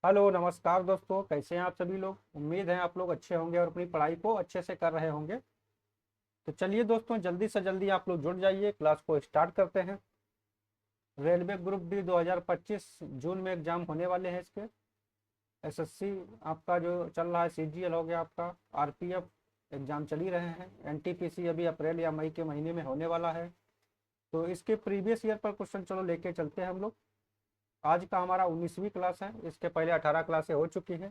Hello नमस्कार दोस्तों, कैसे हैं आप सभी लोग। उम्मीद है आप लोग अच्छे होंगे और अपनी पढ़ाई को अच्छे से कर रहे होंगे। तो चलिए दोस्तों, जल्दी से जल्दी आप लोग जुड़ जाइए, क्लास को स्टार्ट करते हैं। रेलवे ग्रुप डी 2025 जून में एग्जाम होने वाले हैं इसके। एसएससी आपका जो चल रहा है, सीजीएल हो गया आपका, आरपीएफ एग्जाम चल ही रहे हैं, एनटीपीसी अभी अप्रैल या मई के महीने में होने वाला है। तो इसके प्रीवियस ईयर पर क्वेश्चन चलो लेके चलते हैं हम लोग। आज का हमारा 19वीं क्लास है, इसके पहले 18 क्लासें हो चुकी हैं।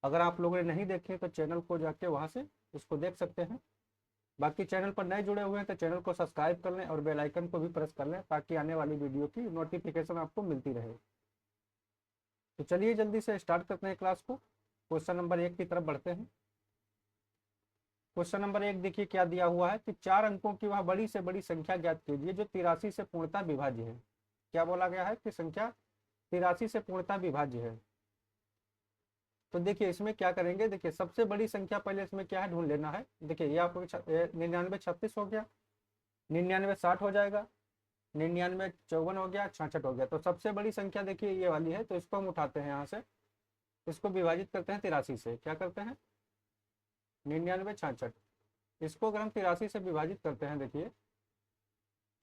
अगर आप लोगों ने नहीं देखे तो चैनल को जाके वहाँ से उसको देख सकते हैं। बाकी चैनल पर नए जुड़े हुए हैं तो चैनल को सब्सक्राइब कर लें और बेल आइकन को भी प्रेस कर लें ताकि आने वाली वीडियो की नोटिफिकेशन आपको मिलती रहे। तो चलिए जल्दी से स्टार्ट करते हैं क्लास को। क्वेश्चन नंबर 1 की तरफ बढ़ते हैं। क्वेश्चन नंबर 1 देखिए क्या दिया हुआ है कि 4 अंकों की वह बड़ी से बड़ी संख्या ज्ञात कीजिए जो 83 से पूर्णतः विभाज्य है। क्या बोला गया है कि संख्या 83 से पूर्णतः विभाज्य है। तो देखिए इसमें क्या करेंगे, देखिए सबसे बड़ी संख्या पहले इसमें क्या है ढूंढ लेना है। देखिए ये आपको 99 36 हो गया, 99 60 हो जाएगा, 99 54 हो गया, 66 हो गया। तो सबसे बड़ी संख्या देखिए ये वाली है, तो इसको हम उठाते हैं यहाँ से, इसको विभाजित करते हैं 83 से। क्या करते हैं, 99 66, इसको अगर हम 83 से विभाजित करते हैं देखिए,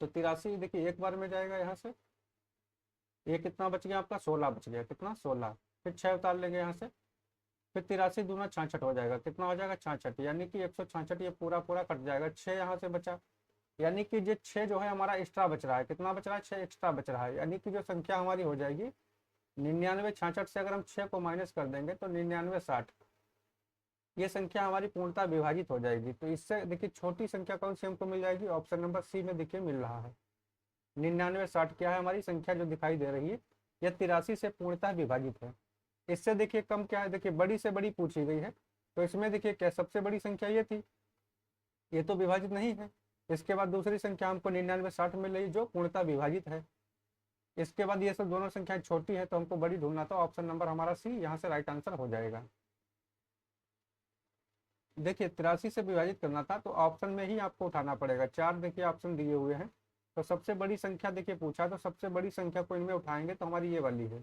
तो 83 देखिए एक बार में जाएगा यहाँ से। ये कितना बच गया आपका, 16 बच गया, कितना 16। फिर 6 उतार लेंगे यहाँ से, फिर 83 दूना 66 हो जाएगा, कितना हो जाएगा 66, यानी कि 166। ये पूरा पूरा कट जाएगा, 6 यहाँ से बचा, यानी कि जो 6 जो है हमारा एक्स्ट्रा बच रहा है। कितना बच रहा है, 6 एक्स्ट्रा बच रहा है, यानी कि जो संख्या हमारी हो जाएगी 99 66 से अगर हम 6 को माइनस कर देंगे तो 99 60, ये संख्या हमारी पूर्णतः विभाजित हो जाएगी। तो इससे देखिए छोटी संख्या कौन सी हमको मिल जाएगी, ऑप्शन नंबर सी में देखिए मिल रहा है। 99 60 क्या है हमारी संख्या जो दिखाई दे रही है, यह 83 से पूर्णतः विभाजित है। इससे देखिए कम क्या है, देखिए बड़ी से बड़ी पूछी गई है, तो इसमें देखिए क्या सबसे बड़ी संख्या ये थी, ये तो विभाजित नहीं है। इसके बाद दूसरी संख्या हमको 99 60 मिल रही जो पूर्णतः विभाजित है। इसके बाद ये सब दोनों संख्याएं छोटी है तो हमको बड़ी ढूंढना था, ऑप्शन नंबर हमारा सी यहाँ से राइट आंसर हो जाएगा। देखिए 83 से विभाजित करना था तो ऑप्शन में ही आपको उठाना पड़ेगा। 4 देखिए ऑप्शन दिए हुए हैं, तो सबसे बड़ी संख्या देखिए पूछा, तो सबसे बड़ी संख्या को इनमें उठाएंगे तो हमारी ये वाली है।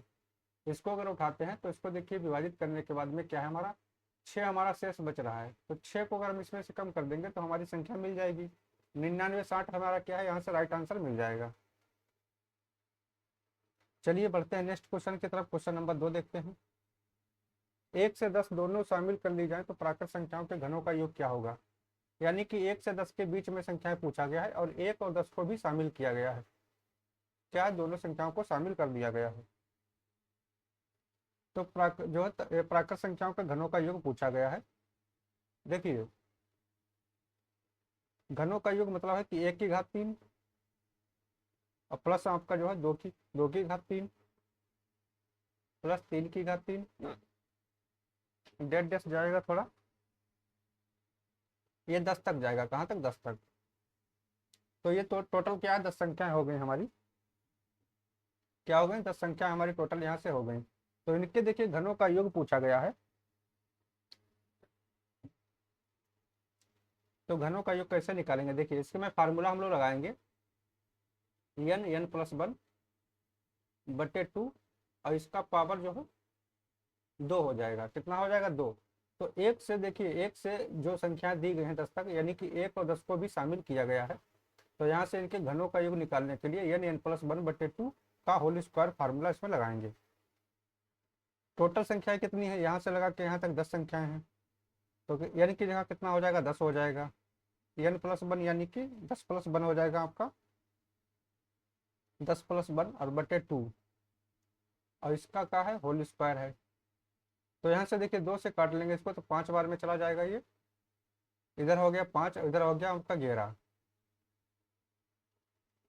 इसको अगर उठाते हैं तो इसको देखिए विभाजित करने के बाद में क्या है हमारा, 6 हमारा शेष बच रहा है। तो 6 को अगर हम इसमें से कम कर देंगे तो हमारी संख्या मिल जाएगी। 99 60 हमारा क्या है, यहाँ से राइट आंसर मिल जाएगा। चलिए बढ़ते हैं नेक्स्ट क्वेश्चन की तरफ। क्वेश्चन नंबर 2 देखते हैं। 1 से 10 दोनों शामिल कर ली जाए तो प्राकृत संख्याओं के घनों का योग क्या होगा। यानी कि 1 से 10 के बीच में संख्याएं पूछा गया है और 1 और 10 को भी शामिल किया गया है। क्या दोनों संख्याओं को शामिल कर दिया गया है। तो जो है प्राकृत संख्याओं के घनों का योग पूछा गया है। देखिए घनों का योग मतलब है कि 1 की घात 3 और प्लस आपका जो है 2 की घात 3 प्लस 3 की घात 3, डेढ़ डेढ़ जाएगा थोड़ा, ये 10 तक जाएगा। कहाँ तक, 10 तक। तो ये तो टोटल क्या है, 10 संख्याएं हो गई हमारी। क्या हो गई, 10 संख्या हमारी टोटल यहाँ से हो गई। तो इनके देखिए घनों का योग पूछा गया है। तो घनों का योग कैसे निकालेंगे, देखिए इसके में फार्मूला हम लोग लगाएंगे, n प्लस 1 बटे 2, और इसका पावर जो है 2 हो जाएगा। कितना हो जाएगा, 2। तो एक से देखिए, एक से जो संख्या दी गई है 10 तक, यानी कि 1 और 10 को भी शामिल किया गया है। तो यहाँ से इनके घनों का योग निकालने के लिए n प्लस 1 बटे 2 का होल स्क्वायर फार्मूला इसमें लगाएंगे। टोटल संख्या कितनी है, यहाँ से लगा के यहाँ तक 10 संख्याएं हैं, तो n की जगह कितना हो जाएगा, 10 हो जाएगा। n प्लस 1 यानी कि 10 प्लस 1 हो जाएगा आपका, 10 प्लस 1 और बटे 2, और इसका क्या है, होल स्क्वायर है। तो यहाँ से देखिए 2 से काट लेंगे इसको तो 5 बार में चला जाएगा। ये इधर हो गया 5, इधर हो गया आपका 11,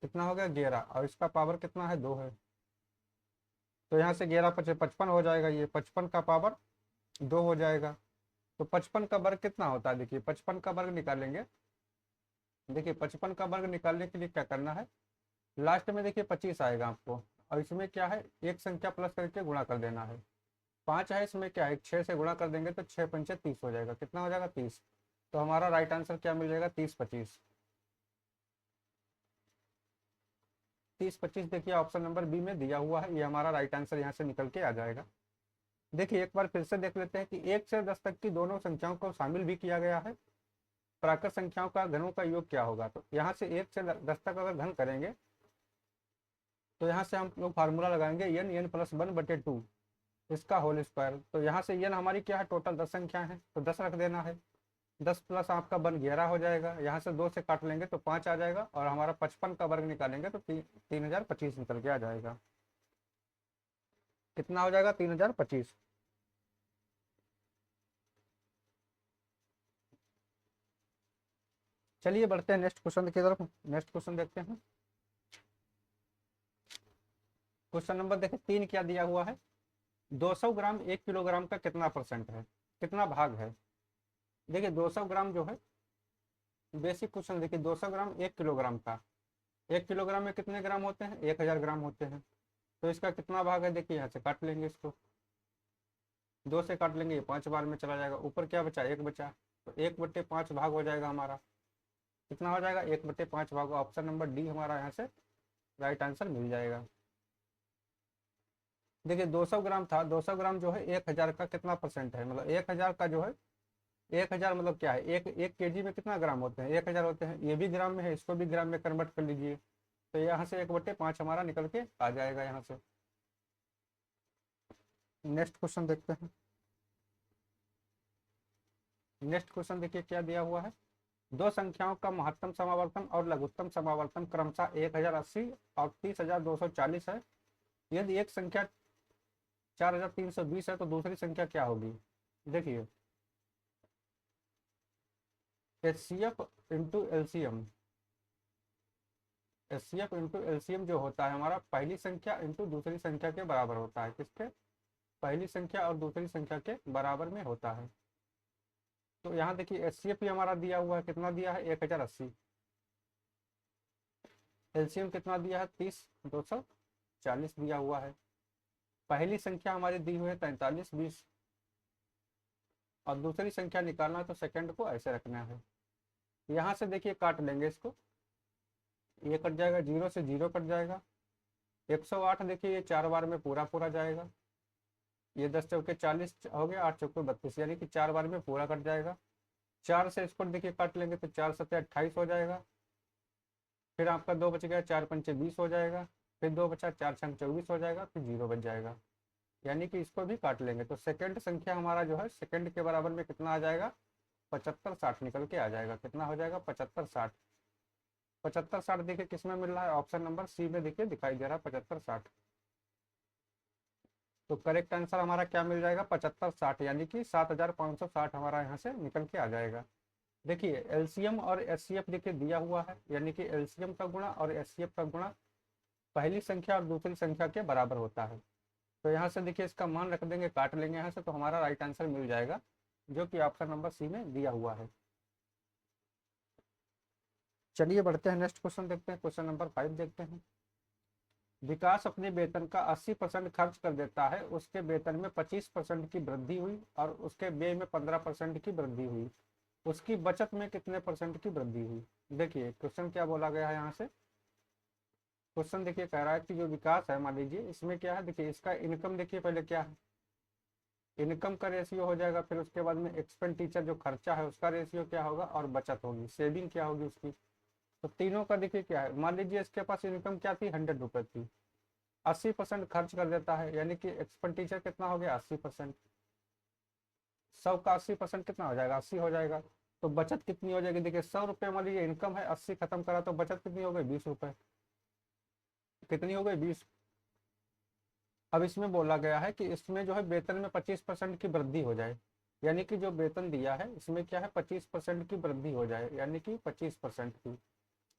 कितना हो गया 11, और इसका पावर कितना है, 2 है। तो यहाँ से 11 पचे 55 हो जाएगा, ये 55 का पावर 2 हो जाएगा। तो 55 का वर्ग कितना होता है, देखिए 55 का वर्ग निकालेंगे। देखिए 55 का वर्ग निकालने के लिए क्या करना है, लास्ट में देखिए 25 आएगा आपको, और इसमें क्या है, एक संख्या प्लस करके गुणा कर देना है। 5 है, इसमें क्या है, 6 से गुणा कर देंगे तो 6 पंचे 30 हो जाएगा। कितना हो जाएगा, 30। तो हमारा राइट आंसर क्या मिल जाएगा, 30 25। 30 25 देखिए ऑप्शन नंबर बी में दिया हुआ है, ये हमारा राइट आंसर यहाँ से निकल के आ जाएगा। देखिए एक बार फिर से देख लेते हैं कि 1 से 10 तक की दोनों संख्याओं को शामिल भी किया गया है। प्राकृत संख्याओं का घनों का योग क्या होगा, तो यहाँ से 1 से 10 तक अगर घन करेंगे तो यहाँ से हम लोग फार्मूला लगाएंगे n+1/2 इसका होल स्क्वायर। तो यहाँ से n हमारी क्या है, टोटल 10 संख्या है तो 10 रख देना है। 10 प्लस आपका बन 11 हो जाएगा, यहाँ से 2 से काट लेंगे तो 5 आ जाएगा, और हमारा 55 का वर्ग निकालेंगे तो 3025 निकल के आ जाएगा। कितना हो जाएगा, 3025। चलिए बढ़ते हैं नेक्स्ट क्वेश्चन की तरफ। नेक्स्ट क्वेश्चन देखते हैं। क्वेश्चन नंबर देखिए 3 क्या दिया हुआ है, 200 ग्राम 1 किलोग्राम का कितना परसेंट है, कितना भाग है। देखिए 200 ग्राम जो है, बेसिक क्वेश्चन देखिए 200 ग्राम 1 किलोग्राम का, 1 किलोग्राम में कितने ग्राम होते हैं, 1000 ग्राम होते हैं। तो इसका कितना भाग है, देखिए यहाँ से काट लेंगे इसको, 2 से काट लेंगे, ये 5 बार में चला जाएगा। ऊपर क्या बचा, 1 बचा, तो 1/5 भाग हो जाएगा हमारा। कितना हो जाएगा, 1/5 भाग। ऑप्शन नंबर डी हमारा यहाँ से राइट आंसर मिल जाएगा। देखिए 200 ग्राम था, 200 ग्राम जो है 1000 का कितना परसेंट है, मतलब 1000 का जो है, 1000 मतलब क्या है, एक केजी में कितना ग्राम होते हैं, 1000 होते हैं। ये भी ग्राम में है, इसको भी ग्राम में कन्वर्ट कर लीजिए, तो यहाँ से 1/5 हमारा निकल के आ जाएगा यहाँ से। नेक्स्ट क्वेश्चन देखते हैं। नेक्स्ट क्वेश्चन देखिए क्या दिया हुआ है, दो संख्याओं का महत्तम समावर्तन और लघुत्तम समावर्तन क्रमशः 1080 और 30240 है। यदि एक संख्या 4320 है तो दूसरी संख्या क्या होगी। देखिए HCF into LCM, HCF into LCM जो होता है हमारा पहली संख्या इंटू दूसरी संख्या के बराबर होता है। किसके, पहली संख्या और दूसरी संख्या के बराबर में होता है। तो यहाँ देखिए HCF हमारा दिया हुआ है, कितना दिया है, 1080। एलसीएम कितना दिया है, 30240 दिया हुआ है। पहली संख्या हमारी दी हुई है 4320, और दूसरी संख्या निकालना तो सेकंड को ऐसे रखना है। यहाँ से देखिए काट लेंगे इसको, ये कट जाएगा, 0 से 0 कट जाएगा। 108 देखिए ये 4 बार में पूरा पूरा जाएगा। ये 10 चौके 40 हो गया, 8 चौके 32, यानी कि 4 बार में पूरा कट जाएगा। 4 से इसको देखिए काट लेंगे तो 4 सत्ते 28 हो जाएगा। फिर आपका 2 बच गया, 4 पंचे 20 हो जाएगा। फिर 2 बचा, 4 छंग 24 हो जाएगा, फिर 0 बच जाएगा, यानी कि इसको भी काट लेंगे। तो सेकंड संख्या हमारा जो है सेकंड के बराबर में कितना आ जाएगा, 7560 निकल के आ जाएगा। कितना हो जाएगा, 7560। 7560 देखिए किस में मिल रहा है, ऑप्शन नंबर सी में देखिए दिखाई दे रहा है 7560। तो करेक्ट आंसर हमारा क्या मिल जाएगा, 7560, यानी कि 7560 हमारा यहाँ से निकल के आ जाएगा। देखिए एलसीएम और एचसीएफ देखिए दिया हुआ है, यानी कि एलसीएम का गुणा और एचसीएफ का गुणा पहली संख्या और दूसरी संख्या के बराबर होता है। तो यहाँ से देखिए इसका मान रख देंगे, काट लेंगे यहाँ से, तो हमारा राइट आंसर मिल जाएगा, जो कि ऑप्शन नंबर सी में दिया हुआ है। चलिए बढ़ते हैं नेक्स्ट क्वेश्चन देखते हैं। क्वेश्चन नंबर 5 देखते हैं। विकास अपने वेतन का 80% खर्च कर देता है, उसके वेतन में 25% की वृद्धि हुई और उसके व्यय में 15% की वृद्धि हुई, उसकी बचत में कितने परसेंट की वृद्धि हुई। देखिए क्वेश्चन क्या बोला गया है यहाँ से। क्वेश्चन देखिए कह रहा है कि जो विकास है, मान लीजिए इसमें क्या है, देखिए इसका इनकम देखिए पहले क्या है, इनकम का रेशियो हो जाएगा, फिर उसके बाद में एक्सपेंडिचर जो खर्चा है उसका रेशियो क्या होगा, और बचत होगी, सेविंग क्या होगी उसकी। तो तीनों का देखिए क्या है, मान लीजिए इसके पास इनकम क्या थी, 100 रुपये थी, 80% खर्च कर देता है, यानी कि एक्सपेंडिचर कितना हो गया, 80%। 100 का 80% कितना हो जाएगा, 80 हो जाएगा। तो बचत कितनी हो जाएगी, देखिए 100 रुपये मान लीजिए इनकम है, 80 खत्म करा तो बचत कितनी हो गई, 20 रुपये। कितनी हो गई, 20। अब इसमें बोला गया है कि इसमें जो है वेतन में 25% की वृद्धि हो जाए, यानी कि जो वेतन दिया है इसमें क्या है, 25% की वृद्धि हो जाए, यानी कि 25% की।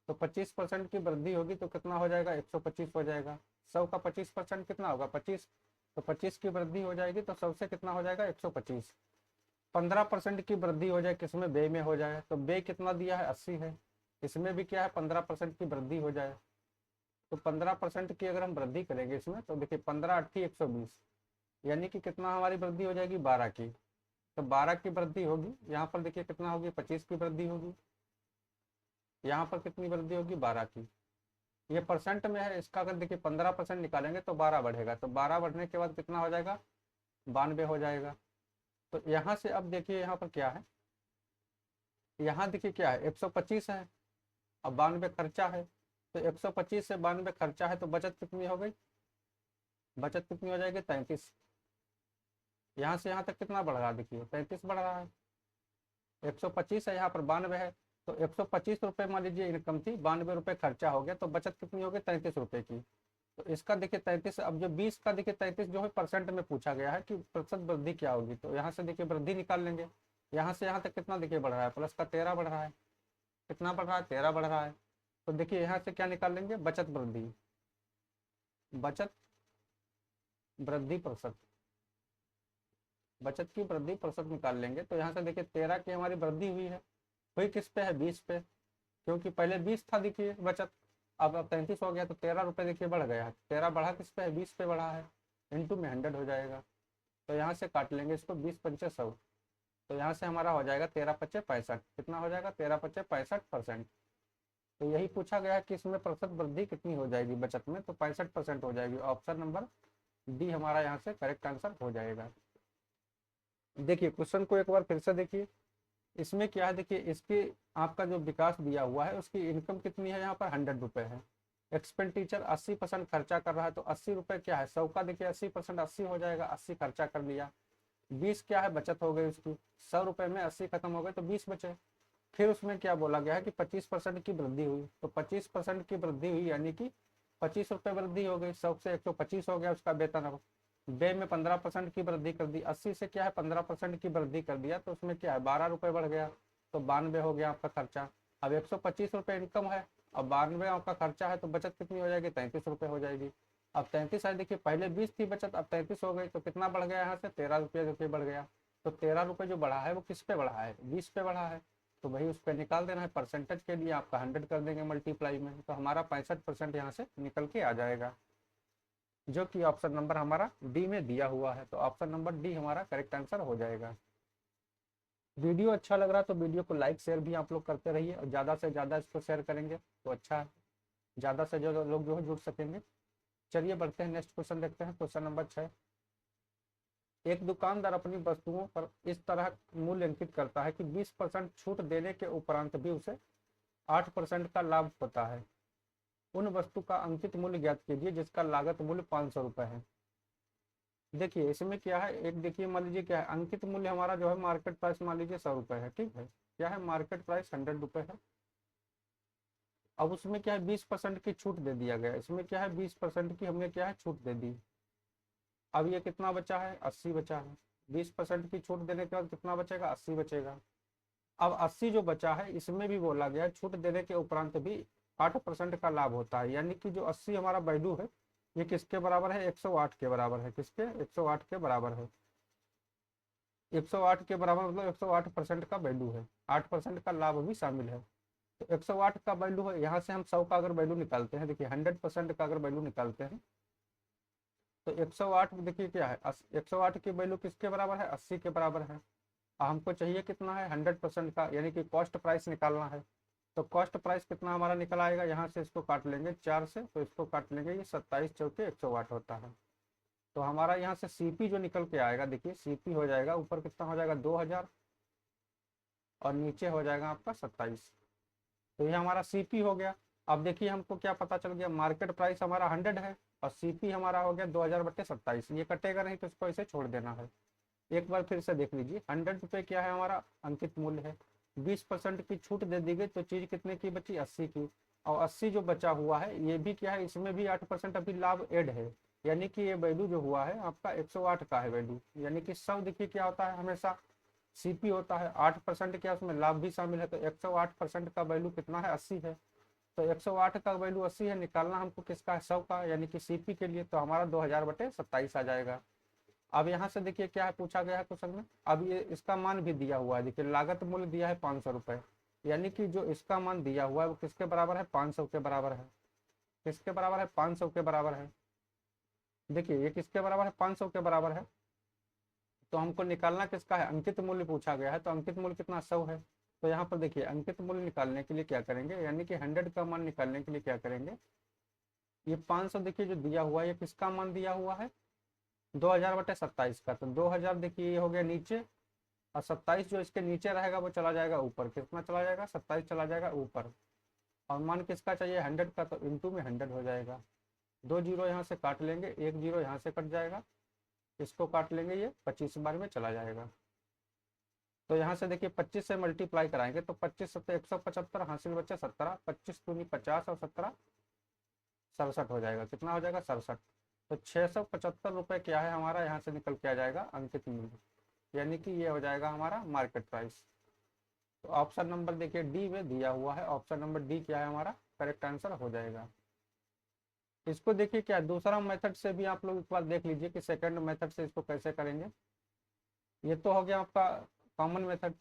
तो 25% की वृद्धि होगी तो कितना हो जाएगा, 125 हो जाएगा। 100 का 25% कितना होगा, 25। तो 25 की वृद्धि हो जाएगी तो 100 से कितना हो जाएगा, 125। 15% की वृद्धि हो जाए किसमें, व्यय में हो जाए, तो व्यय कितना दिया है, 80 है। इसमें भी क्या है, 15% की वृद्धि हो जाए, तो 15% की अगर हम वृद्धि करेंगे इसमें, तो देखिए 15 8 120, यानी कि कितना हमारी वृद्धि हो जाएगी, 12 की। तो 12 की वृद्धि होगी, यहाँ पर देखिए कितना होगी, 25 की वृद्धि होगी, यहाँ पर कितनी वृद्धि होगी, 12 की। ये परसेंट में है, इसका अगर देखिए 15% निकालेंगे तो 12 बढ़ेगा, तो 12 बढ़ने के बाद कितना हो जाएगा, 92 हो जाएगा। तो यहाँ से अब देखिए यहाँ पर क्या है, यहाँ देखिए क्या है 125 है, अब 92 खर्चा है। तो 125 से 92 खर्चा है तो बचत कितनी हो गई, बचत कितनी हो जाएगी 33। यहाँ से यहाँ तक कितना बढ़ रहा है, देखिए 33 बढ़ रहा है। 125 है, यहाँ पर 92 है। तो 125 रुपये मान लीजिए इनकम थी, 92 रुपये खर्चा हो गया, तो बचत कितनी होगी 33 रुपये की। तो इसका देखिए 33, अब जो 20 का देखिए 33 जो है परसेंट में पूछा गया है कि प्रतिशत वृद्धि क्या होगी, तो यहाँ से देखिए वृद्धि निकाल लेंगे। यहाँ से यहाँ तक कितना देखिए बढ़ रहा है, प्लस का 13 बढ़ रहा है। कितना बढ़ रहा है, 13 बढ़ रहा है। तो देखिए यहाँ से क्या निकाल लेंगे, बचत वृद्धि, बचत वृद्धि प्रतिशत, बचत की वृद्धि प्रतिशत निकाल लेंगे। तो यहाँ से देखिए 13 की हमारी वृद्धि हुई है, हुई किस पे है, 20 पे, क्योंकि पहले 20 था देखिए बचत, अब 33 हो गया, तो 13 रुपये देखिए बढ़ गया है। 13 बढ़ा किस पे है, 20 पे बढ़ा है, इंटू में 100 हो जाएगा। तो यहाँ से काट लेंगे इसको, 20 पंचे 100। तो यहाँ से हमारा हो जाएगा 13 पच्चे 65, कितना हो जाएगा 13 पच्चे 65%। तो यही पूछा गया है कि इसमें प्रतिशत वृद्धि कितनी हो जाएगी बचत में, तो 65% हो जाएगी। ऑप्शन नंबर डी हमारा यहाँ से करेक्ट आंसर हो जाएगा। देखिए क्वेश्चन को एक बार फिर से देखिए, इसमें क्या है, देखिए इसके आपका जो विकास दिया हुआ है उसकी इनकम कितनी है, यहाँ पर 100 रुपये है। एक्सपेंडिचर 80% खर्चा कर रहा है, तो 80 रुपये क्या है, 100 का देखिए 80% 80 हो जाएगा, 80 खर्चा कर लिया। 20 क्या है, बचत हो गई उसकी, 100 रुपये में 80 खत्म हो गए तो 20 बचे। फिर उसमें क्या बोला गया है कि 25% की वृद्धि हुई, तो 25% की वृद्धि हुई यानी कि 25 रुपये वृद्धि हो गई, 100 से 125 हो गया उसका वेतन। अब व्यय में 15% की वृद्धि कर दी, 80 से क्या है 15% की वृद्धि कर दिया, तो उसमें क्या है 12 रुपये बढ़ गया, तो 92 हो गया आपका खर्चा। अब 125 रुपये इनकम है, अब 92 आपका खर्चा है, तो बचत कितनी हो जाएगी 33 रुपये हो जाएगी। अब 33 है, देखिए पहले 20 थी बचत, अब 33 हो गई, तो कितना बढ़ गया यहाँ से 13 रुपये देखिए बढ़ गया। तो 13 रुपये जो बढ़ा है वो किस पे बढ़ा है, 20 पे बढ़ा है, तो वही उस पर निकाल देना है। परसेंटेज के लिए आपका 100 कर देंगे मल्टीप्लाई में, तो हमारा 65% यहाँ से निकल के आ जाएगा, जो कि ऑप्शन नंबर हमारा डी में दिया हुआ है। तो ऑप्शन नंबर डी हमारा करेक्ट आंसर हो जाएगा। वीडियो अच्छा लग रहा है तो वीडियो को लाइक शेयर भी आप लोग करते रहिए, और ज़्यादा से ज़्यादा इसको शेयर करेंगे तो अच्छा है, ज़्यादा से ज़्यादा लोग जो है जुड़ सकेंगे। चलिए बढ़ते हैं, नेक्स्ट क्वेश्चन देखते हैं। क्वेश्चन नंबर 6, एक दुकानदार अपनी वस्तुओं पर इस तरह मूल्य अंकित करता है कि 20% छूट देने के उपरांत भी उसे 8% का लाभ होता है। उन वस्तु का अंकित मूल्य ज्ञात कीजिए जिसका लागत मूल्य 500 रुपये है। देखिए इसमें क्या है, एक देखिए मान लीजिए क्या है, अंकित मूल्य हमारा जो है मार्केट प्राइस मान लीजिए 100 रुपये है, ठीक है, क्या है मार्केट प्राइस 100 रुपये है। अब उसमें क्या है 20% की छूट दे दिया गया, इसमें क्या है 20% की हमने क्या है छूट दे दी। अब ये कितना बचा है, 80 बचा है। 20% की छूट देने के बाद कितना बचेगा, 80 बचेगा। अब 80 जो बचा है इसमें भी बोला गया है छूट देने के उपरांत भी 8% का लाभ होता है, यानी कि जो 80 हमारा वैल्यू है ये किसके बराबर है, 108 के बराबर है। किसके, 108 के बराबर है। 108 के बराबर मतलब 108% का वैल्यू है, 8% का लाभ भी शामिल है। तो 108 का वैल्यू है, यहाँ से हम 100 का अगर वैल्यू निकालते हैं, देखिए 100% का अगर वैल्यू निकालते हैं तो 108 देखिए क्या है, 108 की वैल्यू किसके बराबर है, 80 के बराबर है। हमको चाहिए कितना है 100% का, यानी कि कॉस्ट प्राइस निकालना है। तो कॉस्ट प्राइस कितना हमारा निकल आएगा, यहाँ से इसको काट लेंगे 4 से, तो इसको काट लेंगे, ये 27 चौके 108 होता है। तो हमारा यहाँ से सीपी जो निकल के आएगा, देखिए सीपी हो जाएगा ऊपर कितना हो जाएगा 2000 और नीचे हो जाएगा आपका 27। तो ये हमारा सीपी हो गया। अब देखिए हमको क्या पता चल गया, मार्केट प्राइस हमारा 100 है और सीपी हमारा हो गया 2000/27। ये कटेगा नहीं तो इसको ऐसे छोड़ देना है। एक बार फिर से देख लीजिए, 100 रुपये क्या है हमारा अंकित मूल्य है, 20% की छूट दे दी गई तो चीज कितने की बची, 80 की। और 80 जो बचा हुआ है ये भी क्या है, इसमें भी 8% अभी लाभ ऐड है, यानी कि ये वैल्यू जो हुआ है आपका 108 का है वैल्यू। यानी कि 100 देखिए क्या होता है हमेशा सीपी होता है, 8% क्या उसमें लाभ भी शामिल है, तो 108% का वैल्यू कितना है 80 है। तो 108 का वैल्यू 80 है, निकालना हमको किसका है 100 का, यानी कि सीपी के लिए, तो हमारा 2000/27 आ जाएगा। अब यहाँ से देखिए क्या है पूछा गया है क्वेश्चन में, अब ये इसका मान भी दिया हुआ है, देखिए लागत मूल्य दिया है 500 रुपये, यानी कि जो इसका मान दिया हुआ है वो किसके बराबर है, 500 के बराबर है। किसके बराबर है, 500 के बराबर है। देखिए ये किसके बराबर है, 500 के बराबर है। तो हमको निकालना किसका है, अंकित मूल्य पूछा गया है, तो अंकित मूल्य कितना 100 है। तो यहाँ पर देखिए अंकित मूल्य निकालने के लिए क्या करेंगे, यानी कि 100 का मान निकालने के लिए क्या करेंगे, ये 500 देखिए जो दिया हुआ है ये किसका मान दिया हुआ है, 2000/27 का, तो 2000 देखिए ये हो गया नीचे, और 27 जो इसके नीचे रहेगा वो चला जाएगा ऊपर। कितना चला जाएगा? 27 चला जाएगा ऊपर। और मान किसका चाहिए? 100 का, तो इंटू में 100 हो जाएगा। 2 जीरो यहाँ से काट लेंगे, 1 जीरो यहाँ से कट जाएगा, इसको काट लेंगे, ये 25 बार में चला जाएगा। तो यहाँ से देखिए 25 से मल्टीप्लाई कराएंगे तो 25 सत्तर 175, हासिल बच्चा 17, 25 दूनी 50 और 17 67 हो जाएगा। कितना हो जाएगा? 67। तो 675 रुपये क्या है हमारा, यहाँ से निकल के आ जाएगा अंकित मूल्य, यानी कि ये हो जाएगा हमारा मार्केट प्राइस। तो ऑप्शन नंबर देखिए डी में दिया हुआ है, ऑप्शन नंबर डी क्या है हमारा करेक्ट आंसर हो जाएगा। इसको देखिए क्या दूसरा मेथड से भी आप लोग एक बार देख लीजिए कि सेकंड मेथड से इसको कैसे करेंगे। ये तो हो गया आपका कॉमन मेथड।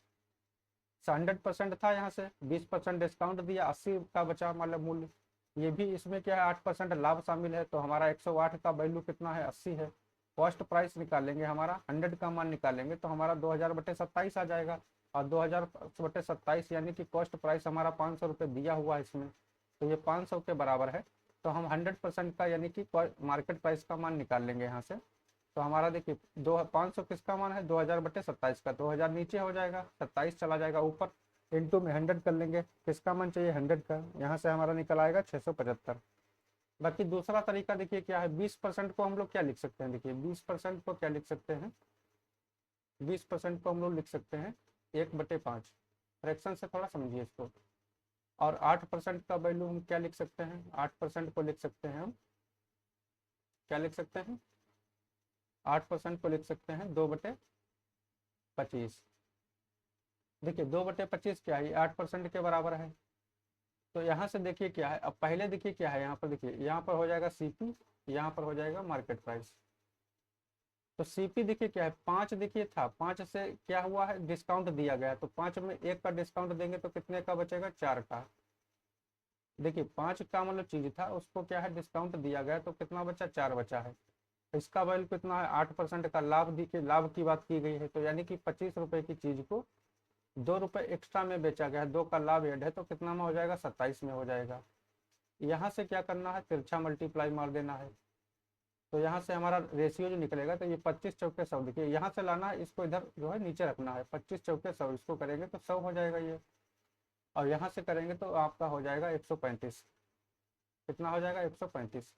100% था, यहाँ से 20% डिस्काउंट दिया, 80 का बचा मतलब मूल्य। ये भी इसमें क्या है 8% लाभ शामिल है, तो हमारा 108 का वैल्यू कितना है? 80 है। कॉस्ट प्राइस निकालेंगे, हमारा 100 का मान निकालेंगे तो हमारा 2000/27 आ जाएगा। और 2000/27 यानी कि कॉस्ट प्राइस हमारा 500 रुपये दिया हुआ है इसमें, तो ये 500 के बराबर है। तो हम 100% का यानी कि मार्केट प्राइस का मान निकाल लेंगे यहाँ से। तो हमारा देखिए 500 किसका मान है? 2000/27 का। 2000 नीचे हो जाएगा, 27 चला जाएगा ऊपर, इंटू में 100 कर लेंगे। किसका मान चाहिए? 100 का। यहाँ से हमारा निकल आएगा 675। बाकी दूसरा तरीका देखिए क्या है, 20% को हम लोग क्या लिख सकते हैं? देखिए 20% को क्या लिख सकते हैं? 20% को हम लोग लिख सकते हैं 1/5। फ्रैक्शन से थोड़ा समझिए इसको। और 8% का वैल्यू हम क्या लिख सकते हैं? 8% को लिख सकते हैं हम, क्या लिख सकते हैं? 8% को लिख सकते हैं 2/25। देखिए 2/25 क्या है? 8% के बराबर है। तो यहाँ से देखिए क्या है, अब पहले देखिए क्या है, यहाँ पर देखिए, यहाँ पर हो जाएगा सीपी, यहाँ पर हो जाएगा मार्केट प्राइस। तो सीपी देखिए क्या है, 5 देखिए था, 5 से क्या हुआ है? डिस्काउंट दिया गया, तो 5 में 1 का डिस्काउंट देंगे तो कितने का बचेगा? 4 का। देखिए 5 का मतलब चीज था, उसको क्या है डिस्काउंट दिया गया, तो कितना बचा? 4 बचा है। इसका वैल्यू कितना है? 8% का लाभ देखिए, लाभ की बात की गई है, तो यानी कि 25 रुपए की चीज को 2 रुपए एक्स्ट्रा में बेचा गया है, 2 का लाभ ऐड है, तो कितना में हो जाएगा? 27 में हो जाएगा। यहाँ से क्या करना है? तिरछा मल्टीप्लाई मार देना है। तो यहाँ से हमारा रेशियो जो निकलेगा, तो ये 25 चौके 100, देखिए यहाँ से लाना है, इसको इधर जो है नीचे रखना है। 25 चौके 100, इसको करेंगे तो 100 हो जाएगा ये। और यहाँ से करेंगे तो आपका हो जाएगा 135। कितना हो जाएगा? 135।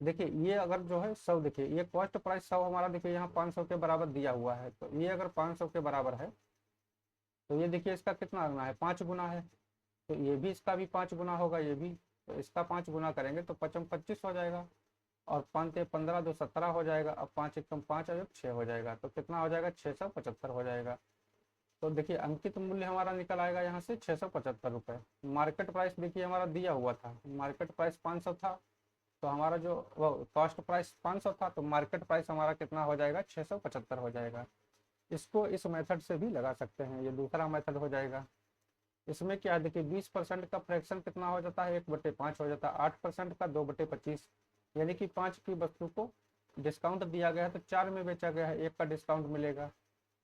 देखिए ये अगर जो है 100, देखिए ये कॉस्ट प्राइस 100 हमारा, देखिए यहाँ 500 के बराबर दिया हुआ है, तो ये अगर 500 के बराबर है तो ये देखिए इसका कितना आना है? 5 गुना है। तो ये भी इसका भी 5 गुना होगा, ये भी। तो इसका 5 गुना करेंगे तो 5 25 हो जाएगा। और 5 से 15 2 17 हो जाएगा। अब 5 एकम 5 और 6 हो जाएगा, तो कितना हो जाएगा? 675 हो जाएगा। तो देखिए अंकित मूल्य हमारा निकल आएगा यहाँ से 675 रुपये। मार्केट प्राइस देखिए हमारा दिया हुआ था, मार्केट प्राइस 500 था, तो हमारा जो वो कॉस्ट प्राइस 500 था, तो मार्केट प्राइस हमारा कितना हो जाएगा? 675 हो जाएगा। इसको इस मेथड से भी लगा सकते हैं, ये दूसरा मेथड हो जाएगा। इसमें क्या है देखिए 20% का फ्रैक्शन कितना हो जाता है? 1/5 हो जाता है। 8% का 2/25, यानी कि 5 की वस्तु को डिस्काउंट दिया गया है तो 4 में बेचा गया है, 1 का डिस्काउंट मिलेगा।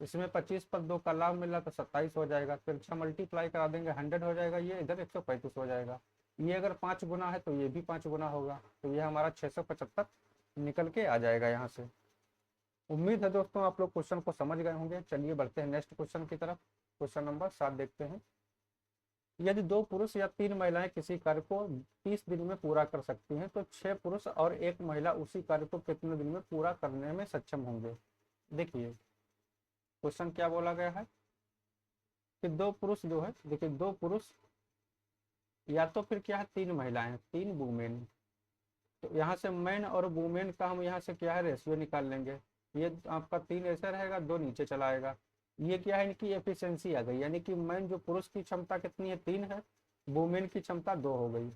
इसमें 25 पर 2 का लाभ मिला तो 27 हो जाएगा। फिर अच्छा मल्टीप्लाई करा देंगे, 100 हो जाएगा, ये इधर 135 हो जाएगा। ये अगर 5 गुना है तो ये भी 5 गुना होगा, तो ये हमारा 675 निकल के आ जाएगा यहाँ से। उम्मीद है दोस्तों आप लोग क्वेश्चन को समझ गए होंगे। चलिए बढ़ते हैं नेक्स्ट क्वेश्चन की तरफ। क्वेश्चन नंबर 7 देखते हैं। यदि 2 पुरुष या 3 महिलाएं किसी कार्य को 30 दिन में पूरा कर सकती हैं, तो 6 पुरुष और 1 महिला उसी कार्य को कितने दिन में पूरा करने में सक्षम होंगे? देखिए क्वेश्चन क्या बोला गया है कि 2 पुरुष जो है, देखिए 2 पुरुष या तो फिर क्या है 3 महिलाएं, 3 वुमेन। तो यहाँ से मैन और वुमेन का हम यहाँ से क्या है रेशियो निकाल लेंगे। ये आपका 3 ऐसे रहेगा, 2 नीचे चला आएगा। ये क्या है इनकी एफिशिएंसी आ गई, यानी कि मैन जो पुरुष की क्षमता कितनी है? 3 है। वुमेन की क्षमता 2 हो गई।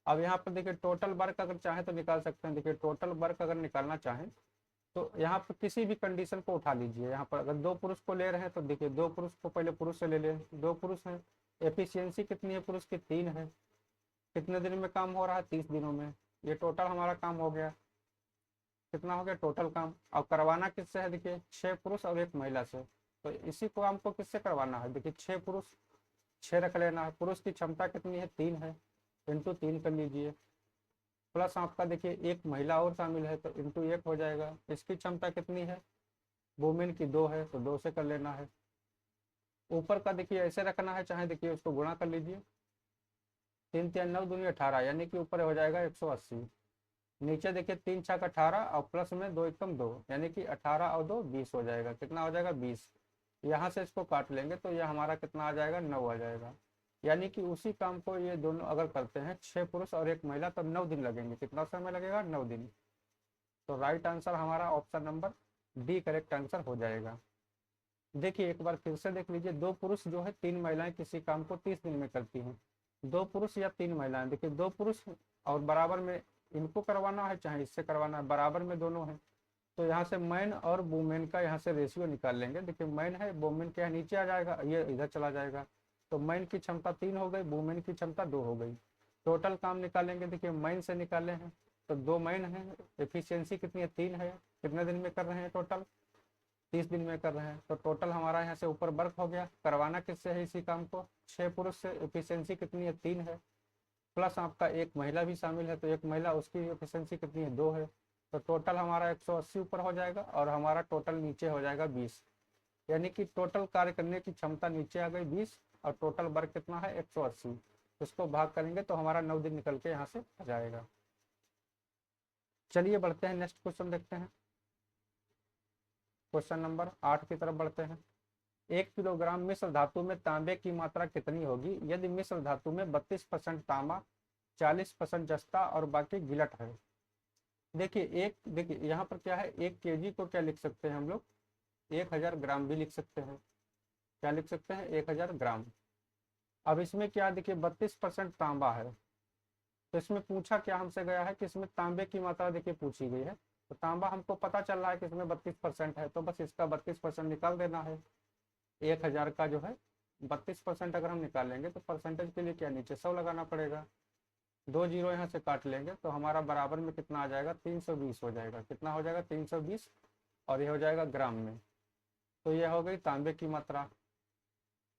अब यहाँ पर देखिए टोटल वर्क अगर चाहे तो निकाल सकते हैं। देखिए टोटल वर्क अगर निकालना चाहें तो यहाँ पर किसी भी कंडीशन को उठा लीजिए। यहाँ पर अगर 2 पुरुष को ले रहे हैं तो देखिए 2 पुरुष को पहले पुरुष से ले लें, 2 पुरुष हैं। एफिशिएंसी कितनी है पुरुष की? 3 है। कितने दिन में काम हो रहा है? 30 दिनों में। ये टोटल हमारा काम हो गया। कितना हो गया टोटल काम? अब करवाना किससे है? देखिए 6 पुरुष और 1 महिला से। तो इसी को हमको किससे करवाना है? देखिए 6 पुरुष, 6 रख लेना है। पुरुष की क्षमता कितनी है? 3 है, इंटू 3 कर लीजिए। प्लस आपका देखिए एक महिला और शामिल है तो इंटू 1 हो जाएगा। इसकी क्षमता कितनी है, वुमेन की 2 है तो 2 से कर लेना है। ऊपर का देखिए ऐसे रखना है, चाहे देखिए उसको गुणा कर लीजिए, 3 3 9 दूनी 18, यानी कि ऊपर हो जाएगा 180। नीचे देखिए 3 छक 18 और प्लस में 2 एकम 2, यानी कि 18 और 2 20 हो जाएगा। कितना हो जाएगा 20। यहाँ से इसको काट लेंगे तो यह हमारा कितना आ जाएगा 9 आ जाएगा। यानी कि उसी काम को ये दोनों अगर करते हैं 6 पुरुष और 1 महिला, तब 9 दिन लगेंगे। कितना समय लगेगा 9 दिन। तो राइट आंसर हमारा option number D correct answer हो जाएगा। देखिए एक बार फिर से देख लीजिए, 2 पुरुष जो है 3 महिलाएं किसी काम को 30 दिन में करती हैं। 2 पुरुष या 3 महिलाएं, देखिए 2 पुरुष और बराबर में इनको करवाना है चाहे इससे करवाना है, बराबर में दोनों है। तो यहाँ से मैन और वुमेन का यहाँ से रेशियो निकाल लेंगे। देखिए मैन है, वुमेन के यहाँ नीचे आ जाएगा, ये इधर चला जाएगा। तो मैन की क्षमता 3 हो गई, वुमेन की क्षमता 2 हो गई। टोटल काम निकालेंगे, देखिए मैन से निकाले हैं तो 2 मैन है, एफिशिएंसी कितनी है 3 है। कितने दिन में कर रहे हैं टोटल, 30 दिन में कर रहे हैं। तो टोटल हमारा यहाँ से ऊपर वर्क हो गया। करवाना किससे है इसी काम को, 6 पुरुष से। एफिशिएंसी कितनी है 3 है, प्लस आपका एक महिला भी शामिल है तो एक महिला, उसकी एफिशिएंसी कितनी है 2 है। तो टोटल हमारा 180 ऊपर हो जाएगा और हमारा टोटल नीचे हो जाएगा 20। यानी कि टोटल कार्य करने की क्षमता नीचे आ गई 20 और टोटल वर्क कितना है 180। इसको भाग करेंगे तो हमारा 9 दिन निकल के यहाँ से आ जाएगा। चलिए बढ़ते हैं, नेक्स्ट क्वेश्चन देखते हैं। क्वेश्चन नंबर 8 की तरफ बढ़ते हैं। 1 किलोग्राम मिश्र धातु में तांबे की मात्रा कितनी होगी यदि मिश्र धातु में 32% तांबा, 40% जस्ता और बाकी गिलट है। देखिए यहाँ पर क्या है, 1 केजी को क्या लिख सकते हैं हम लोग, 1000 ग्राम भी लिख सकते हैं। क्या लिख सकते हैं 1000 ग्राम। अब इसमें क्या देखिए 32% तांबा है, तो इसमें पूछा क्या हमसे गया है कि इसमें तांबे की मात्रा देखिए पूछी गई है। तो तांबा हमको पता चल रहा है कि इसमें 32% है, तो बस इसका 32% निकाल देना है। 1000 का जो है 32% अगर हम निकालेंगे तो परसेंटेज के लिए क्या नीचे 100 लगाना पड़ेगा। 2 जीरो यहाँ से काट लेंगे तो हमारा बराबर में कितना आ जाएगा 320 हो जाएगा। कितना हो जाएगा 320, और ये हो जाएगा ग्राम में। तो यह हो गई तांबे की मात्रा।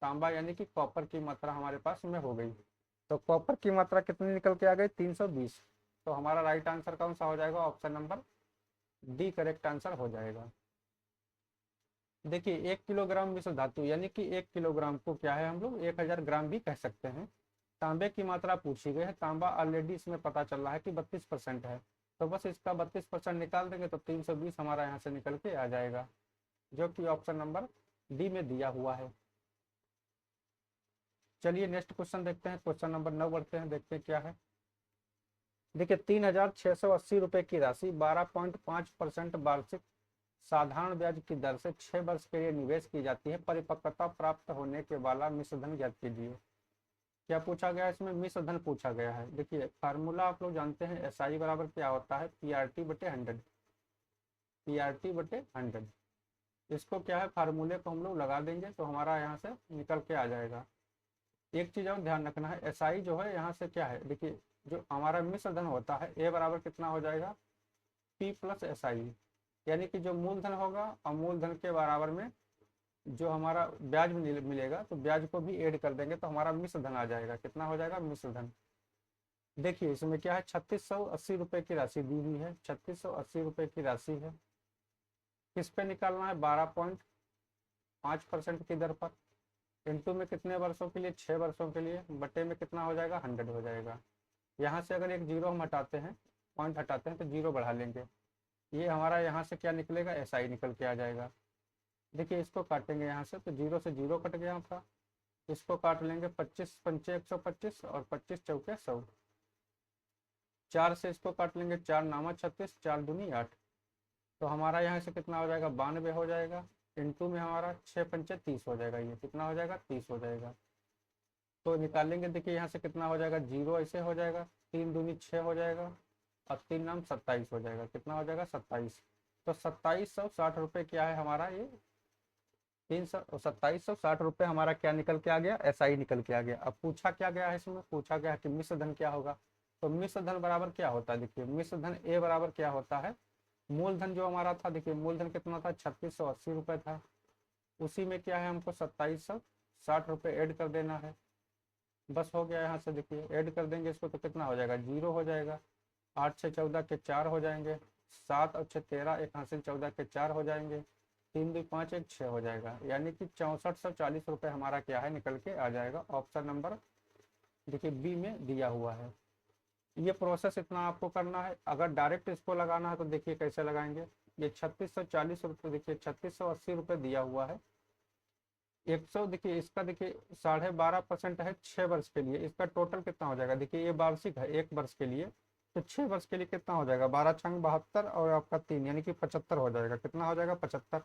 तांबा यानी कि कॉपर की मात्रा हमारे पास में हो गई। तो कॉपर की मात्रा कितनी निकल के आ गई 320। तो हमारा राइट आंसर कौन सा हो जाएगा, option number D correct answer हो जाएगा। देखिए 1 किलोग्राम मिश्र धातु यानी कि 1 किलोग्राम को क्या है हम लोग 1000 ग्राम भी कह सकते हैं। तांबे की मात्रा पूछी गई है, तांबा ऑलरेडी इसमें पता चल रहा है कि 32% है, तो बस इसका 32% निकाल देंगे तो 320 हमारा यहाँ से निकल के आ जाएगा, जो कि ऑप्शन नंबर डी में दिया हुआ है। चलिए नेक्स्ट क्वेश्चन देखते हैं, क्वेश्चन नंबर 9 बढ़ते हैं, देखते हैं क्या है। देखिए 3680 रुपए की राशि 12.5% वार्षिक साधारण ब्याज की दर से 6 वर्ष के लिए निवेश की जाती है। परिपक्वता प्राप्त होने के वाला मिश्र धन ज्ञात कीजिए। क्या पूछा गया है इसमें, मिश्र धन पूछा गया है। देखिए फार्मूला आप लोग जानते हैं, SI बराबर क्या होता है, PRT/100। PRT/100 इसको क्या है फार्मूले को हम लोग लगा देंगे तो हमारा यहाँ से निकल के आ जाएगा। एक चीज और ध्यान रखना है, SI जो है यहाँ से क्या है, देखिए जो हमारा मिश्र धन होता है A बराबर कितना हो जाएगा P + SI, यानी कि जो मूलधन होगा और मूलधन के बराबर में जो हमारा ब्याज मिलेगा तो ब्याज को भी ऐड कर देंगे तो हमारा मिश्र धन आ जाएगा। कितना हो जाएगा मिश्र धन। देखिए इसमें क्या है 3680 रुपए की राशि दी हुई है, 3680 रुपए की राशि है। किस पे निकालना है 12.5% की दर पर। इंटू में कितने वर्षों के लिए 6 वर्षों के लिए, बटे में कितना हो जाएगा 100 हो जाएगा। यहाँ से अगर एक जीरो हम हटाते हैं, पॉइंट हटाते हैं तो जीरो बढ़ा लेंगे, ये हमारा यहाँ से क्या निकलेगा SI निकल के आ जाएगा। देखिए इसको काटेंगे यहाँ से तो जीरो से जीरो कट गया था, इसको काट लेंगे 25 पंचे 125 और 25 चौके 100। 4 से इसको काट लेंगे, 4 नामा 36, 4 दूनी 8, तो हमारा यहाँ से कितना हो जाएगा 92 हो जाएगा। इंटू में हमारा 6 पंचे 30 हो जाएगा, ये कितना हो जाएगा 30 हो जाएगा। तो निकालेंगे, देखिए यहाँ से कितना हो जाएगा जीरो ऐसे हो जाएगा, 3 दूनी 6 हो जाएगा और 3 नाम 27 हो जाएगा। कितना हो जाएगा 27। तो 2760 रुपये क्या है हमारा, ये 2760 रुपये हमारा क्या निकल के आ गया SI निकल के आ गया। अब पूछा क्या गया है इसमें, पूछा गया है कि मिश्र धन क्या होगा। तो मिश्र धन बराबर क्या होता है, देखिए मिश्र धन A बराबर क्या होता है, मूलधन जो हमारा था, देखिए मूलधन कितना था 3680 रुपये था, उसी में क्या है हमको 2760 रुपये ऐड कर देना है। बस हो गया, यहाँ से देखिए ऐड कर देंगे इसको तो कितना हो जाएगा जीरो हो जाएगा। 8 से 14 के 4 हो जाएंगे, 7 और 6 13, एक हासिल 14 के 4 हो जाएंगे, 3 2 5 1 6 हो जाएगा, यानी कि 6440 रुपये हमारा क्या है निकल के आ जाएगा। ऑप्शन नंबर देखिए बी में दिया हुआ है। ये प्रोसेस इतना आपको करना है। अगर डायरेक्ट इसको लगाना है तो देखिए कैसे लगाएंगे। ये 3640 रुपये, देखिए 3680 रुपये दिया हुआ है। 100 देखिए इसका देखिए 12.5% है 6 वर्ष के लिए, इसका टोटल कितना हो जाएगा। देखिए ये वार्षिक है 1 वर्ष के लिए, तो 6 वर्ष के लिए कितना हो जाएगा, 12 छंग 72 और आपका 3 यानी कि 75 हो जाएगा। कितना हो जाएगा 75।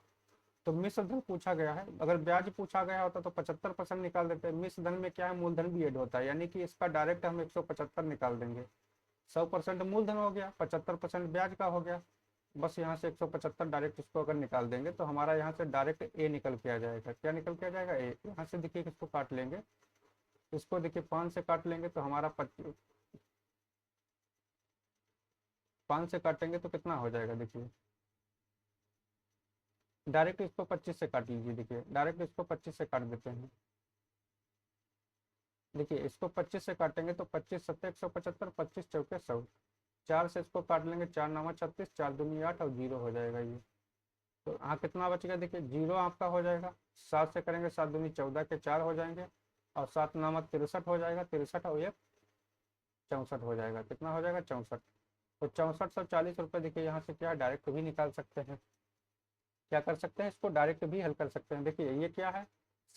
तो मिश्र धन पूछा गया है, अगर ब्याज पूछा गया होता तो 75% निकाल देते हैं। मिश्र धन में क्या है, मूलधन भी ऐड होता है, यानी कि इसका डायरेक्ट हम 175 निकाल देंगे। 100% मूलधन हो गया, 75% ब्याज का हो गया, बस यहाँ से 175 डायरेक्ट इसको अगर निकाल देंगे तो हमारा यहाँ से डायरेक्ट ए निकल के आ जाएगा। क्या निकल के आ जाएगा, ए। यहाँ से देखिए इसको काट लेंगे, इसको देखिए 5 से काट लेंगे तो हमारा 5 से काटेंगे तो कितना हो जाएगा। देखिए डायरेक्ट इसको 25 से काट लीजिए, देखिए डायरेक्ट इसको 25 से काट देते हैं। देखिए इसको 25 से काटेंगे तो 25 सत्ते 175, 25 चौके 100, 4 से इसको काट लेंगे, 4 9 36, 4 दूनी 8 और 0 हो जाएगा ये। तो यहाँ कितना बचेगा, देखिए 0 आपका हो जाएगा। 7 से करेंगे 7 दूनी 14 के 4 हो जाएंगे, और 7 नामक 63 हो जाएगा, 63 और 1 64 हो जाएगा। कितना हो जाएगा 64। तो 6440 रुपये देखिए यहाँ से क्या डायरेक्ट भी निकाल सकते हैं, क्या कर सकते हैं, इसको डायरेक्ट भी हल कर सकते हैं। देखिए ये क्या है,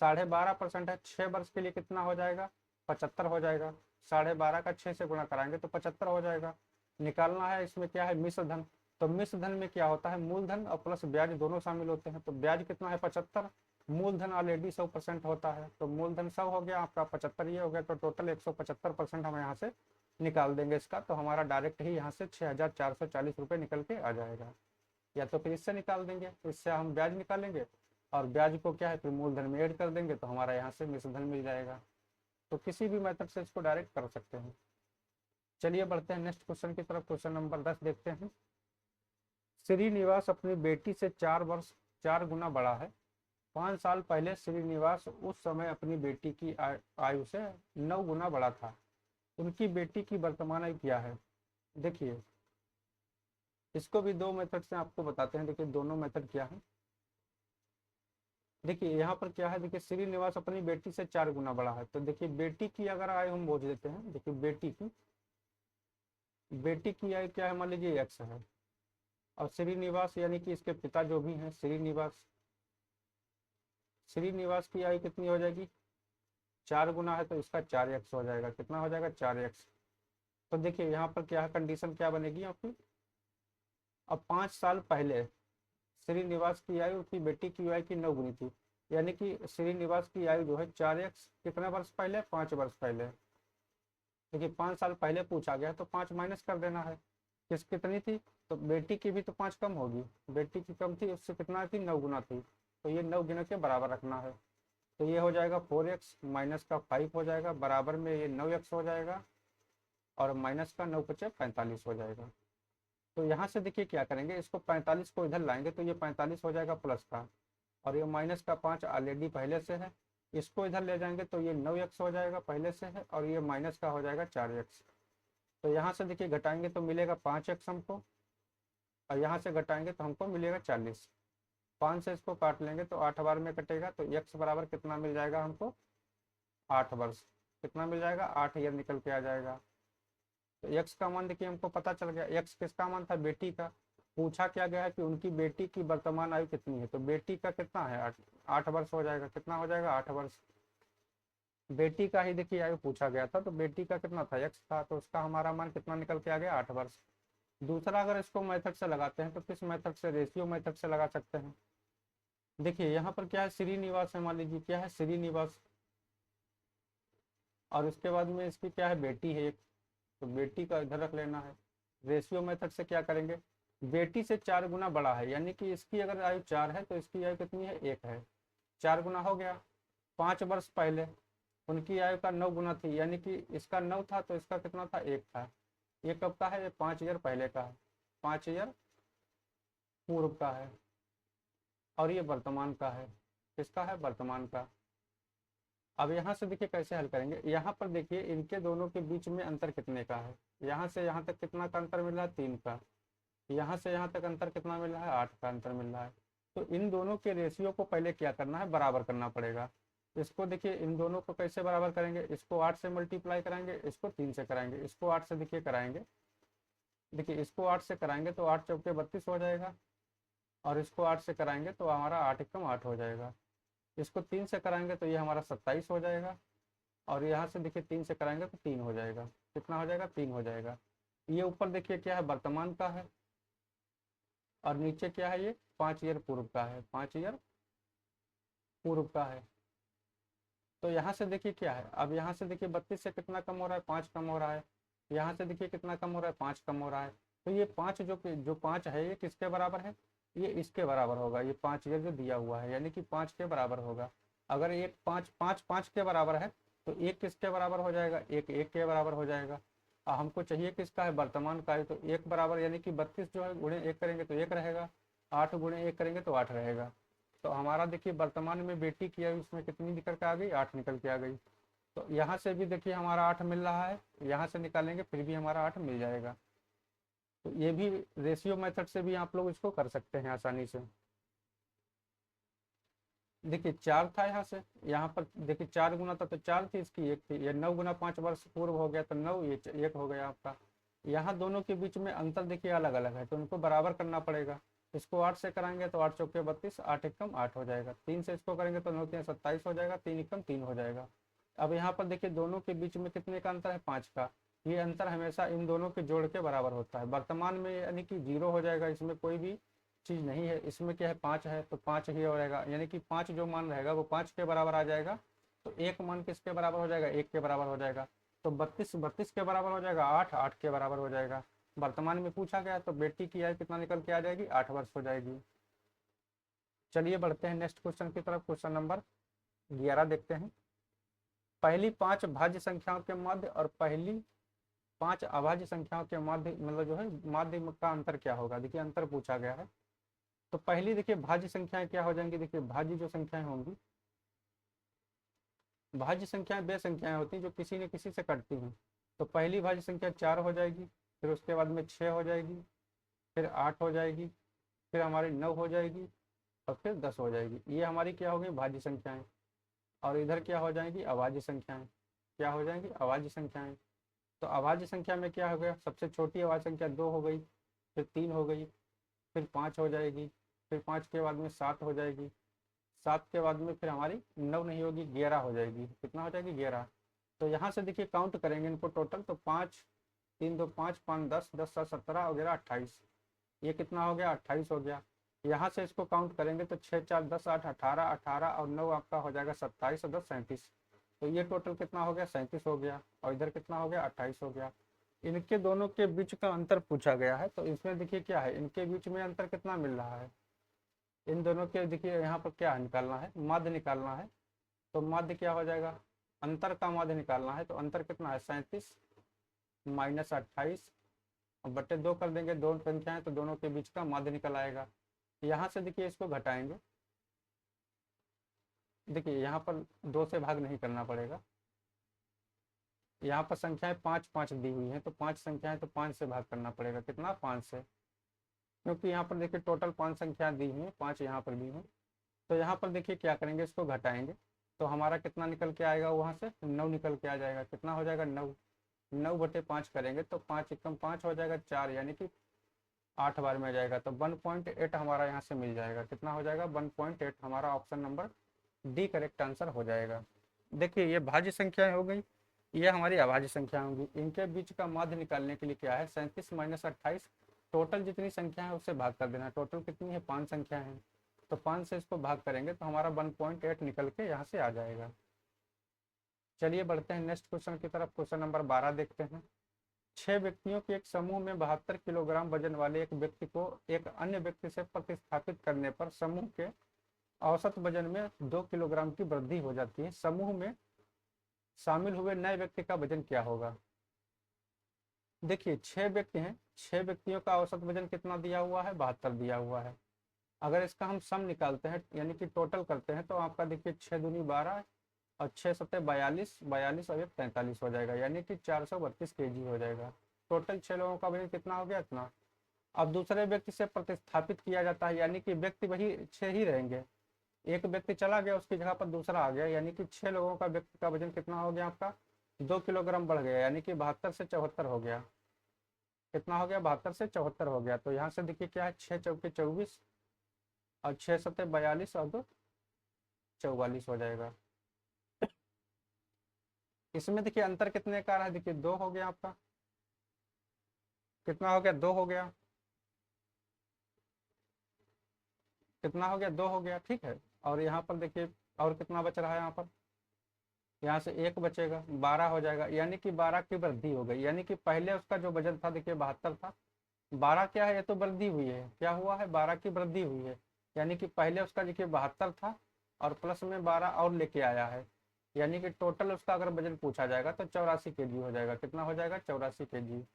12.5% है, 6 वर्ष के लिए कितना हो जाएगा 75 हो जाएगा। 12.5 का 6 से गुणा कराएंगे तो 75 हो जाएगा। निकालना है इसमें क्या है, मिश्र धन। तो मिश्र धन में क्या होता है, मूलधन और प्लस ब्याज दोनों शामिल होते हैं। तो ब्याज कितना है 75, मूलधन ऑलरेडी 100% होता है, तो मूलधन 100 हो गया, आपका 75 ये हो गया, तो टोटल 175% हम यहाँ से निकाल देंगे इसका। तो हमारा डायरेक्ट ही यहाँ से 6440 रुपये निकल के आ जाएगा। या तो फिर इससे निकाल देंगे, इससे हम ब्याज निकालेंगे और ब्याज को क्या है फिर मूलधन में ऐड कर देंगे, तो हमारा यहाँ से मिश्र धन मिल जाएगा। तो किसी भी मेथड से इसको डायरेक्ट कर सकते हैं। चलिए बढ़ते हैं नेक्स्ट क्वेश्चन की तरफ। क्वेश्चन नंबर 10 देखते हैं। श्रीनिवास अपनी बेटी से 4 गुना बड़ा है। 5 साल पहले श्रीनिवास उस समय अपनी बेटी की आयु से 9 गुना बड़ा था। उनकी बेटी की वर्तमान आयु क्या है। देखिए इसको भी दो मेथड से आपको बताते हैं। देखिए दोनों मेथड क्या है, देखिए यहाँ पर क्या है, देखिए श्रीनिवास अपनी बेटी से 4 गुना बड़ा है। तो देखिए बेटी की अगर आयु हम बोझ देते हैं, देखिए बेटी की आयु क्या है, मान लीजिए एक्स है, और श्रीनिवास यानी कि इसके पिता जो भी हैं श्रीनिवास की आयु कितनी हो जाएगी, 4 गुना है तो इसका 4x हो जाएगा। कितना हो जाएगा 4x। तो देखिए यहाँ पर क्या है, कंडीशन क्या बनेगी आपकी। अब 5 साल पहले श्रीनिवास की आयु उसकी बेटी की आयु की 9 गुनी थी, यानी कि श्रीनिवास की आयु जो है 4x कितने वर्ष पहले, 5 वर्ष पहले। देखिए 5 साल पहले पूछा गया तो 5 माइनस कर देना है। कितनी थी, तो बेटी की भी तो 5 कम होगी, बेटी की कम थी, उससे कितना थी 9 गुना थी, तो ये 9 गुना के बराबर रखना है। तो ये हो जाएगा 4x माइनस का 5 हो जाएगा, बराबर में ये 9x हो जाएगा, और माइनस का 9 बचे 45 हो जाएगा। तो यहाँ से देखिए क्या करेंगे, इसको 45 को इधर लाएंगे तो ये 45 हो जाएगा प्लस का, और ये माइनस का 5 ऑलरेडी पहले से है, इसको इधर ले जाएंगे तो ये 9x हो जाएगा पहले से है, और ये माइनस का हो जाएगा 4x। तो यहाँ से देखिए घटाएंगे तो मिलेगा 5x हमको, और यहाँ से घटाएंगे तो हमको मिलेगा 40। 5 से इसको काट लेंगे तो 8 बार में कटेगा, तो x बराबर कितना मिल जाएगा हमको, 8 वर्ष। कितना मिल जाएगा, 8 ईयर निकल के आ जाएगा। तो x का मान देखिए हमको पता चल गया। x किसका मान था, बेटी का। पूछा क्या गया है कि उनकी बेटी की वर्तमान आयु कितनी है, तो बेटी का कितना है 8 वर्ष हो जाएगा। कितना हो जाएगा 8 वर्ष। बेटी का ही देखिए आयु पूछा गया था, तो बेटी का कितना था x था, तो उसका हमारा मान कितना निकल के आ गया 8 वर्ष। दूसरा अगर इसको मेथड से लगाते हैं तो किस मेथड से, रेशियो मेथड से लगा सकते हैं। देखिए यहाँ पर क्या है, श्रीनिवास है, मान लीजिए क्या है श्रीनिवास, और उसके बाद में इसकी क्या है बेटी है एक, तो बेटी का इधर रख लेना है। रेशियो मेथड से क्या करेंगे, बेटी से 4 गुना बड़ा है, यानी कि इसकी अगर आयु 4 है तो इसकी आयु कितनी है 1 है, 4 गुना हो गया। 5 वर्ष पहले उनकी आयु का 9 गुना थी, यानी कि इसका 9 था तो इसका कितना था 1 था। ये कब का है, ये 5 ईयर पहले का है, 5 ईयर पूर्व का है, और ये वर्तमान का है। किसका है, वर्तमान का। अब यहाँ से देखिए कैसे हल करेंगे। यहाँ पर देखिए इनके दोनों के बीच में अंतर कितने का है, यहाँ से यहाँ तक कितना का अंतर मिल रहा है, 3 का। यहाँ से यहाँ तक अंतर कितना मिल रहा है, 8 का अंतर मिल रहा है। तो इन दोनों के रेशियो को पहले क्या करना है, बराबर करना पड़ेगा। इसको देखिए इन दोनों को कैसे बराबर करेंगे, इसको 8 से मल्टीप्लाई कराएंगे, इसको 3 से कराएंगे, इसको 8 से देखिए कराएंगे, देखिए इसको 8 से कराएंगे तो 8 चौके 32 हो जाएगा, और इसको 8 से कराएंगे तो हमारा 8 एकम 8 हो जाएगा। इसको 3 से कराएंगे तो ये हमारा 27 हो जाएगा, और यहाँ से देखिए 3 से कराएंगे तो 3 हो जाएगा। कितना हो जाएगा, 3 हो जाएगा। ये ऊपर देखिए क्या है, वर्तमान का है, और नीचे क्या है, ये 5 ईयर पूर्व का है, 5 ईयर पूर्व का है। तो यहाँ से देखिए क्या है, अब यहाँ से देखिए 32 से कितना कम हो रहा है, 5 कम हो रहा है। यहाँ से देखिए कितना कम हो रहा है, 5 कम हो रहा है। तो ये 5 जो 5 है ये किसके बराबर है, ये इसके बराबर होगा। ये 5 ईयर जो दिया हुआ है यानी कि 5 के बराबर होगा। अगर एक 5 5 5 के बराबर है तो एक किसके बराबर हो जाएगा, एक 1 के बराबर हो जाएगा। हमको चाहिए किसका है, वर्तमान का है। तो 1 बराबर यानी कि 32 जो है गुणे 1 करेंगे तो 1 रहेगा, 8 गुणे 1 करेंगे तो 8 रहेगा। तो हमारा देखिए वर्तमान में बेटी किया इसमें कितनी निकल के आ गई, 8 निकल के आ गई। तो यहाँ से भी देखिए हमारा 8 मिल रहा है, यहाँ से निकालेंगे फिर भी हमारा 8 मिल जाएगा। तो ये भी रेशियो मेथड से भी आप लोग इसको कर सकते हैं आसानी से। देखिए 4 था यहाँ से, यहाँ पर देखिए 4 गुना था तो 4 थी, इसकी 1 थी। ये 9 गुना 5 वर्ष पूर्व हो गया तो 9, ये 1 हो गया आपका। यहाँ दोनों के बीच में अंतर देखिए अलग अलग है तो उनको बराबर करना पड़ेगा। इसको 8 से कराएंगे तो 8 चौके 32, 8 एकम 8 हो जाएगा। 3 से इसको करेंगे तो 9 3 27 हो जाएगा, 3 एकम 3 हो जाएगा। अब यहाँ पर देखिए दोनों के बीच में कितने का अंतर है, 5 का। ये अंतर हमेशा इन दोनों के जोड़ के बराबर होता है। वर्तमान में यानी कि 0 हो जाएगा, इसमें कोई भी चीज़ नहीं है। इसमें क्या है, 5 है तो 5 ही हो जाएगा, यानी कि 5 जो मान रहेगा वो 5 के बराबर आ जाएगा। तो एक मान किसके बराबर हो जाएगा, 1 के बराबर हो जाएगा। तो 32 के बराबर हो जाएगा, 8 के बराबर हो जाएगा। वर्तमान में पूछा गया तो बेटी की आयु कितना निकल के आ जाएगी, 8 वर्ष हो जाएगी। चलिए बढ़ते हैं नेक्स्ट क्वेश्चन की तरफ। क्वेश्चन नंबर 11 देखते हैं। पहली 5 भाज्य संख्याओं के मध्य और पहली 5 अभाज्य संख्याओं के मध्य मतलब जो है माध्य का अंतर क्या होगा। देखिए अंतर पूछा गया है। तो पहली देखिए भाज्य संख्याएं क्या हो जाएंगी, देखिए भाज्य जो संख्याएं होंगी, भाज्य संख्याएं वे संख्याएं होती हैं जो किसी न किसी से कटती हैं। तो पहली भाज्य संख्या 4 हो जाएगी, फिर उसके बाद में 6 हो जाएगी, फिर 8 हो जाएगी, फिर हमारी 9 हो जाएगी, और फिर 10 हो जाएगी। ये हमारी क्या होगी, भाज्य संख्याएं। और इधर क्या हो जाएंगी, अभाज्य संख्याएं। क्या हो जाएंगी, अभाज्य संख्याएं। तो अभाज्य संख्या में क्या हो गया, सबसे छोटी अभाज्य संख्या 2 हो गई, फिर 3 हो गई, फिर 5 हो जाएगी, फिर 5 के बाद में 7 हो जाएगी, 7 के बाद में फिर हमारी 9 नहीं होगी, 11 हो जाएगी। कितना हो जाएगी, 11। तो यहाँ से देखिए काउंट करेंगे इनको टोटल, तो 5 3 2 5 5 10 10 7 17 वगैरह 28। ये कितना हो गया, 28 हो गया। यहाँ से इसको काउंट करेंगे तो 6 4 10 8 18 18 और 9 आपका हो जाएगा 27 और 10 37। तो ये टोटल कितना हो गया, 37 हो गया। और इधर कितना हो गया, 28 हो गया। इनके दोनों के बीच का अंतर पूछा गया है। तो इसमें देखिए क्या है, इनके बीच में अंतर कितना मिल रहा है, इन दोनों के देखिए यहाँ पर क्या निकालना है, माध्य निकालना है। तो माध्य क्या हो जाएगा, अंतर का माध्य निकालना है। तो अंतर कितना है, 37 माइनस 28 बट्टे 2 कर देंगे, दो संख्या है तो दोनों के बीच का माध्य निकल आएगा। यहाँ से देखिए इसको घटाएंगे, देखिए यहाँ पर 2 से भाग नहीं करना पड़ेगा। यहाँ पर संख्याएं 5 5 दी हुई हैं तो 5 संख्याएं तो 5 से भाग करना पड़ेगा। कितना, 5 से, क्योंकि यहाँ पर देखिए टोटल 5 संख्याएं दी हुई हैं, 5 यहाँ पर दी हैं। तो यहाँ पर देखिए क्या करेंगे, इसको घटाएंगे तो हमारा कितना निकल के आएगा, वहाँ से 9 निकल के आ जाएगा। कितना हो जाएगा, 9। 9 बटे 5 करेंगे तो 5 एकम 5 हो जाएगा, 4 यानी कि 8 बार में आ जाएगा। तो 1.8 हमारा यहाँ से मिल जाएगा। कितना हो जाएगा, 1.8। हमारा option number D correct answer हो जाएगा। देखिए ये भाज्य संख्याएं हो गई, ये हमारी अभाज्य संख्या होंगी। इनके बीच का माध्य निकालने के लिए क्या है, 37 माइनस 28, टोटल जितनी संख्या है उससे भाग कर देना। टोटल कितनी है, 5 संख्या है, तो 5 से इसको भाग करेंगे तो हमारा 1.8 निकल के यहाँ से आ जाएगा। चलिए बढ़ते हैं नेक्स्ट क्वेश्चन की तरफ। क्वेश्चन नंबर 12 देखते हैं। 6 व्यक्तियों के एक समूह में 72 किलोग्राम वजन वाले एक व्यक्ति को एक अन्य व्यक्ति से प्रतिस्थापित करने पर समूह के औसत वजन में 2 किलोग्राम की वृद्धि हो जाती है। समूह में शामिल हुए नए व्यक्ति का वजन क्या होगा। देखिए 6 व्यक्ति हैं, 6 व्यक्तियों का औसत वजन कितना दिया हुआ है, 72 दिया हुआ है। अगर इसका हम सम निकालते हैं यानी कि टोटल करते हैं तो आपका देखिए 6 दूनी 12 और 6 सत्ते 42, 42 और 1 43 हो जाएगा, यानी कि 432 केजी हो जाएगा। टोटल 6 लोगों का वजन कितना हो गया? इतना। अब दूसरे व्यक्ति से प्रतिस्थापित किया जाता है, यानी कि व्यक्ति वही 6 ही रहेंगे। एक व्यक्ति चला गया, उसकी जगह पर दूसरा आ गया, यानी कि 6 लोगों का व्यक्ति का वजन कितना हो गया आपका? 2 किलोग्राम बढ़ गया, यानी कि 72 से 74 हो गया। कितना हो गया? 72 से 74 हो गया। तो यहाँ से देखिए क्या है, 6 चौके 24 और 6 सत्ते 42 और 2 44 हो जाएगा। इसमें देखिए अंतर कितने का रहा है? देखिए 2 हो गया आपका। कितना हो गया? 2 हो गया। कितना हो गया? 2 हो गया, ठीक है। और यहाँ पर देखिए और कितना बच रहा है? यहाँ पर यहाँ से 1 बचेगा, 12 हो जाएगा, यानी कि 12 की वृद्धि हो गई। यानी कि पहले उसका जो वजन था देखिए 72 था, 12 क्या है? ये तो वृद्धि हुई है। क्या हुआ है? 12 की वृद्धि हुई है, यानी कि पहले उसका देखिए 72 था और प्लस में 12 और लेके आया है, यानी कि टोटल उसका अगर वजन पूछा जाएगा तो 84 केजी हो जाएगा। कितना हो जाएगा? 84 केजी।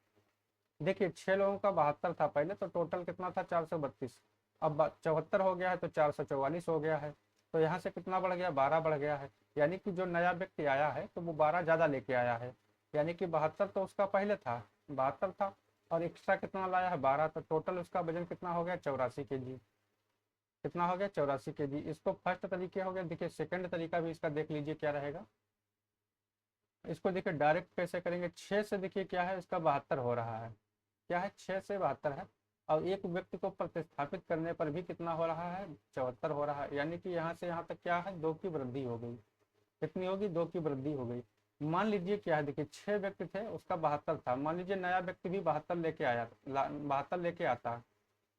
देखिए 6 लोगों का 72 था पहले, तो टोटल कितना था? 432। अब 74 हो गया है तो 444 हो गया है। तो यहाँ से कितना बढ़ गया? 12 बढ़ गया है, यानी कि जो नया व्यक्ति आया है तो वो 12 ज़्यादा लेके आया है, यानी कि 72 तो उसका पहले था, 72 था और एक्स्ट्रा कितना लाया है? 12। तो टोटल उसका वजन कितना हो गया? 84 केजी। कितना हो गया? 84 केजी। इसको फर्स्ट तरीके हो गया। देखिए सेकंड तरीका भी इसका देख लीजिए क्या रहेगा। इसको देखिए डायरेक्ट कैसे करेंगे? 6 से देखिए क्या है, इसका 72 हो रहा है। क्या है? 6 से 72 है। और एक व्यक्ति को प्रतिस्थापित करने पर भी कितना हो रहा है? 74 हो रहा है, यानी कि यहाँ से यहाँ तक क्या है? 2 की वृद्धि हो गई। कितनी होगी? 2 की वृद्धि हो गई। मान लीजिए क्या है, देखिए 6 व्यक्ति थे, उसका 72 था। मान लीजिए नया व्यक्ति भी 72 लेके आया, 72 लेके आता,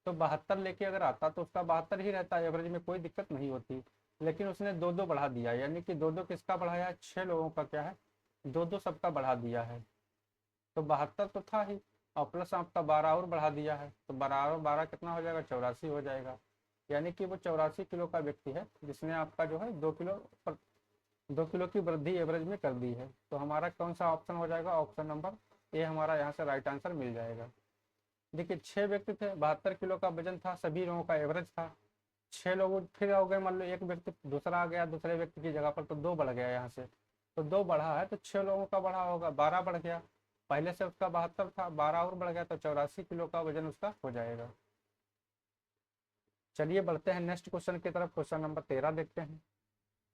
तो 72 लेके अगर आता तो उसका 72 ही रहता, एवरेज में कोई दिक्कत नहीं होती। लेकिन उसने 2-2 बढ़ा दिया, यानी कि 2-2 किसका बढ़ाया है? 6 लोगों का क्या है? 2-2 सबका बढ़ा दिया है। तो 72 तो था ही और प्लस आपका 12 और बढ़ा दिया है, तो 12 और 12 कितना हो जाएगा? 84 हो जाएगा। यानी कि वो 84 किलो का व्यक्ति है जिसने आपका जो है 2 किलो की वृद्धि एवरेज में कर दी है। तो हमारा कौन सा ऑप्शन हो जाएगा? ऑप्शन नंबर ए हमारा यहाँ से राइट आंसर मिल जाएगा। देखिए 6 व्यक्ति थे, 72 किलो का वजन था, सभी लोगों का एवरेज था। 6 लोग फिर हो गए, मान लो एक व्यक्ति दूसरा आ गया दूसरे व्यक्ति की जगह पर, तो 2 बढ़ गया यहाँ से। तो 2 बढ़ा है तो 6 लोगों का बढ़ा होगा, 12 बढ़ गया। पहले से उसका 72 था, 12 और बढ़ गया, तो 84 किलो का वजन उसका हो जाएगा। चलिए बढ़ते हैं नेक्स्ट क्वेश्चन की तरफ। क्वेश्चन नंबर 13 देखते हैं।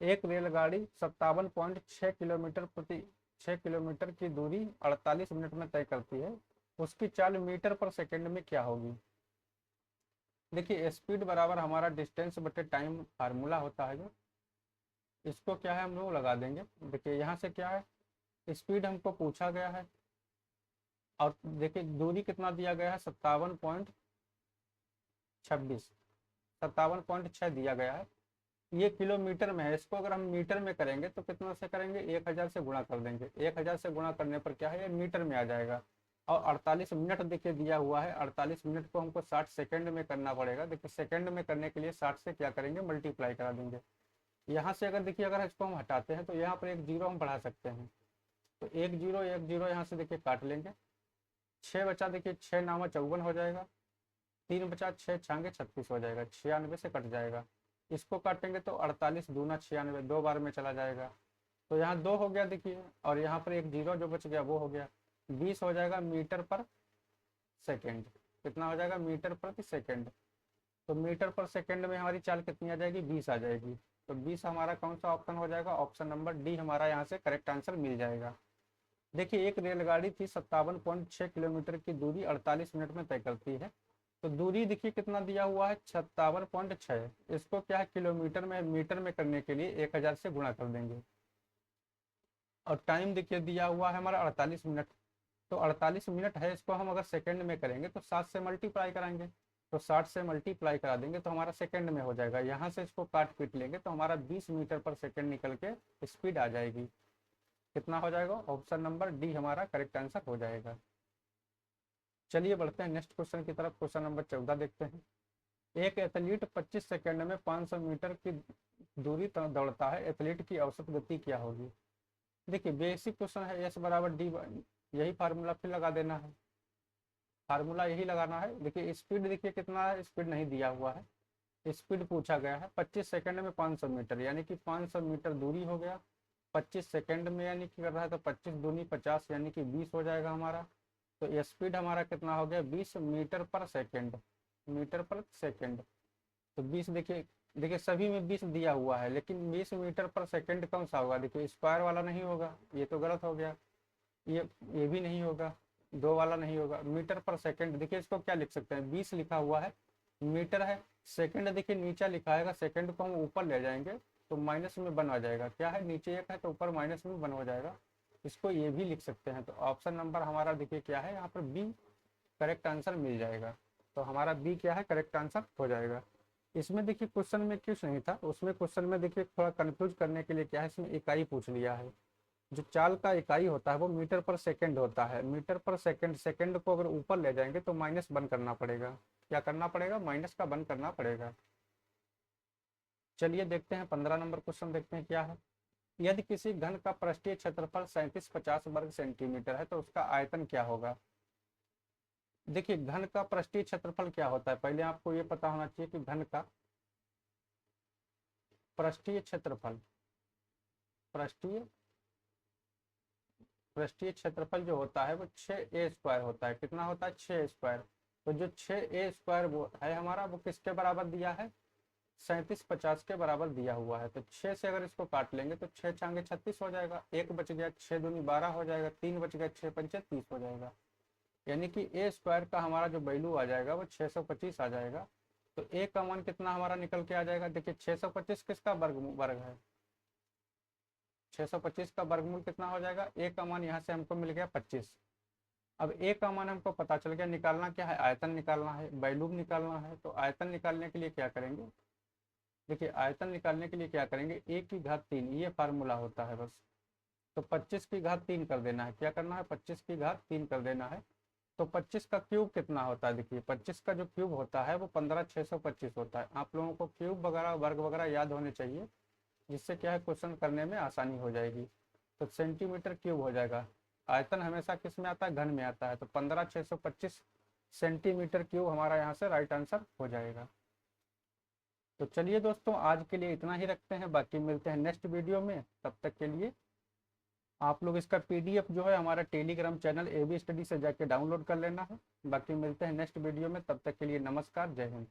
एक रेलगाड़ी 57.6 किलोमीटर प्रति 6 किलोमीटर की दूरी 48 मिनट में तय करती है, उसकी चाल मीटर पर सेकंड में क्या होगी? देखिए स्पीड बराबर हमारा डिस्टेंस बटे टाइम फार्मूला होता है जो, इसको क्या है हम लोग लगा देंगे। देखिए यहाँ से क्या है, स्पीड हमको पूछा गया है और देखिए दूरी कितना दिया गया है? 57.26, 57.6 दिया गया है। ये किलोमीटर में है, इसको अगर हम मीटर में करेंगे तो कितना से करेंगे? 1000 से गुणा कर देंगे। 1000 से गुणा करने पर क्या है? ये मीटर में आ जाएगा। और 48 मिनट देखिए दिया हुआ है, 48 मिनट को हमको 60 सेकंड में करना पड़ेगा। देखिए सेकंड में करने के लिए 60 से क्या करेंगे? मल्टीप्लाई करा देंगे। यहाँ से अगर देखिए अगर इसको हम हटाते हैं तो यहाँ पर एक जीरो हम बढ़ा सकते हैं, तो एक जीरो यहाँ से देखिए काट लेंगे। 6 बचा, देखिए 6 नामा 54 हो जाएगा, 3 बचा, 6 छांगे 36 हो जाएगा, 96 से कट जाएगा। इसको काटेंगे तो 48 दूना 96, 2 बार में चला जाएगा। तो यहाँ 2 हो गया देखिए, और यहाँ पर एक जीरो जो बच गया वो हो गया। 20 हो जाएगा मीटर पर सेकेंड। कितना हो जाएगा? मीटर प्रति सेकेंड। तो मीटर पर सेकेंड में हमारी चाल कितनी आ जाएगी? 20 आ जाएगी। तो 20 हमारा कौन सा ऑप्शन हो जाएगा? ऑप्शन नंबर डी हमारा यहाँ से करेक्ट आंसर मिल जाएगा। देखिए एक रेलगाड़ी थी, 57.6 किलोमीटर की दूरी 48 मिनट में तय करती है। तो दूरी देखिए कितना दिया हुआ है? 57.6। इसको क्या है? किलोमीटर में मीटर में करने के लिए 1000 से गुणा कर देंगे। और टाइम देखिए दिया हुआ है हमारा 48 मिनट। तो 48 मिनट है, इसको हम अगर सेकंड में करेंगे तो 60 से मल्टीप्लाई कराएंगे। तो 60 से मल्टीप्लाई करा देंगे तो हमारा सेकंड में हो जाएगा। यहाँ से इसको काट पीट लेंगे तो हमारा 20 मीटर पर सेकंड निकल के स्पीड आ जाएगी। कितना हो जाएगा? ऑप्शन नंबर डी हमारा करेक्ट आंसर हो जाएगा। चलिए बढ़ते हैं नेक्स्ट क्वेश्चन की तरफ। क्वेश्चन नंबर 14 देखते हैं। एक एथलीट 25 सेकंड में 500 मीटर की दूरी दौड़ता है, एथलीट की औसत गति क्या होगी? देखिए बेसिक क्वेश्चन है, एस बराबर डी, यही फार्मूला फिर लगा देना है, फार्मूला यही लगाना है। देखिए स्पीड देखिए कितना है, स्पीड नहीं दिया हुआ है, स्पीड पूछा गया है। 25 सेकंड में 500 मीटर, यानी कि 500 मीटर दूरी हो गया 25 सेकंड में यानी कि कर रहा है, तो 25 दूनी 50 यानी कि 20 हो जाएगा हमारा। तो स्पीड हमारा कितना हो गया, 20 मीटर पर सेकंड, मीटर पर सेकंड। तो 20 देखिए, देखिए सभी में 20 दिया हुआ है, लेकिन 20 मीटर पर सेकंड कौन सा होगा, देखिए स्क्वायर वाला नहीं होगा, ये तो गलत हो गया। ये भी नहीं होगा, 2 वाला नहीं होगा। मीटर पर सेकंड, देखिए इसको क्या लिख सकते हैं, 20 लिखा हुआ है, मीटर है, सेकंड देखिए नीचे लिखा है, सेकंड को हम ऊपर ले जाएंगे तो माइनस में बन आ जाएगा, क्या है नीचे 1 है तो ऊपर माइनस में बन हो जाएगा, इसको ये भी लिख सकते हैं। तो ऑप्शन नंबर हमारा देखिए क्या है, यहाँ पर बी करेक्ट आंसर मिल जाएगा। तो हमारा बी क्या है, करेक्ट आंसर हो जाएगा। इसमें देखिए क्वेश्चन में कुछ नहीं था, उसमें क्वेश्चन में देखिए थोड़ा कंफ्यूज करने के लिए क्या है, इसमें इकाई पूछ लिया है। जो चाल का इकाई होता है वो मीटर पर सेकंड होता है, मीटर पर सेकंड, सेकंड को अगर ऊपर ले जाएंगे तो माइनस बंद करना पड़ेगा, क्या करना पड़ेगा, माइनस का बंद करना पड़ेगा। चलिए देखते हैं 15 नंबर क्वेश्चन, देखते हैं क्या है। यदि किसी घन का पृष्ठीय क्षेत्रफल 3750 वर्ग सेंटीमीटर है तो उसका आयतन क्या होगा। देखिए घन का पृष्ठीय क्षेत्रफल क्या होता है, पहले आपको ये पता होना चाहिए कि घन का पृष्ठीय क्षेत्रफल, पृष्ठीय पृष्ठीय क्षेत्रफल जो होता है वो 6a² होता है। कितना होता है, 6a²। तो जो 6a² वो है हमारा, वो किसके बराबर दिया है, 3750 के बराबर दिया हुआ है। तो 6 से अगर इसको काट लेंगे तो 6 छांगे 36 हो जाएगा, 1 बच गया, 6 दूनी 12 हो जाएगा, 3 बच गया, 6 पंचे 30 हो जाएगा। यानी कि a² का हमारा जो वैल्यू आ जाएगा वो 625 आ जाएगा। तो a का मान कितना हमारा निकल के आ जाएगा, देखिए 625 किसका वर्ग है, 625 का वर्गमूल कितना हो जाएगा, a का मान यहाँ से हमको मिल गया 25। अब a का मान हमको पता चल गया, निकालना क्या है, आयतन निकालना है, वैल्यू निकालना है। तो आयतन निकालने के लिए क्या करेंगे, देखिए आयतन निकालने के लिए क्या करेंगे, a की घात 3, ये फार्मूला होता है बस। तो 25 की घात 3 कर देना है, क्या करना है, 25 की घात 3 कर देना है। तो 25 का क्यूब कितना होता है, देखिए 25 का जो क्यूब होता है वो 15625 होता है। आप लोगों को क्यूब वगैरह वर्ग वगैरह याद होने चाहिए, जिससे क्या है क्वेश्चन करने में आसानी हो जाएगी। तो सेंटीमीटर क्यूब हो जाएगा, आयतन हमेशा किस में आता है, घन में आता है। तो 15625 सेंटीमीटर क्यूब हमारा यहाँ से राइट आंसर हो जाएगा। तो चलिए दोस्तों आज के लिए इतना ही रखते हैं, बाकी मिलते हैं नेक्स्ट वीडियो में। तब तक के लिए आप लोग इसका PDF जो है हमारा टेलीग्राम चैनल AB स्टडी से जाके डाउनलोड कर लेना है। बाकी मिलते हैं नेक्स्ट वीडियो में, तब तक के लिए नमस्कार, जय हिंद।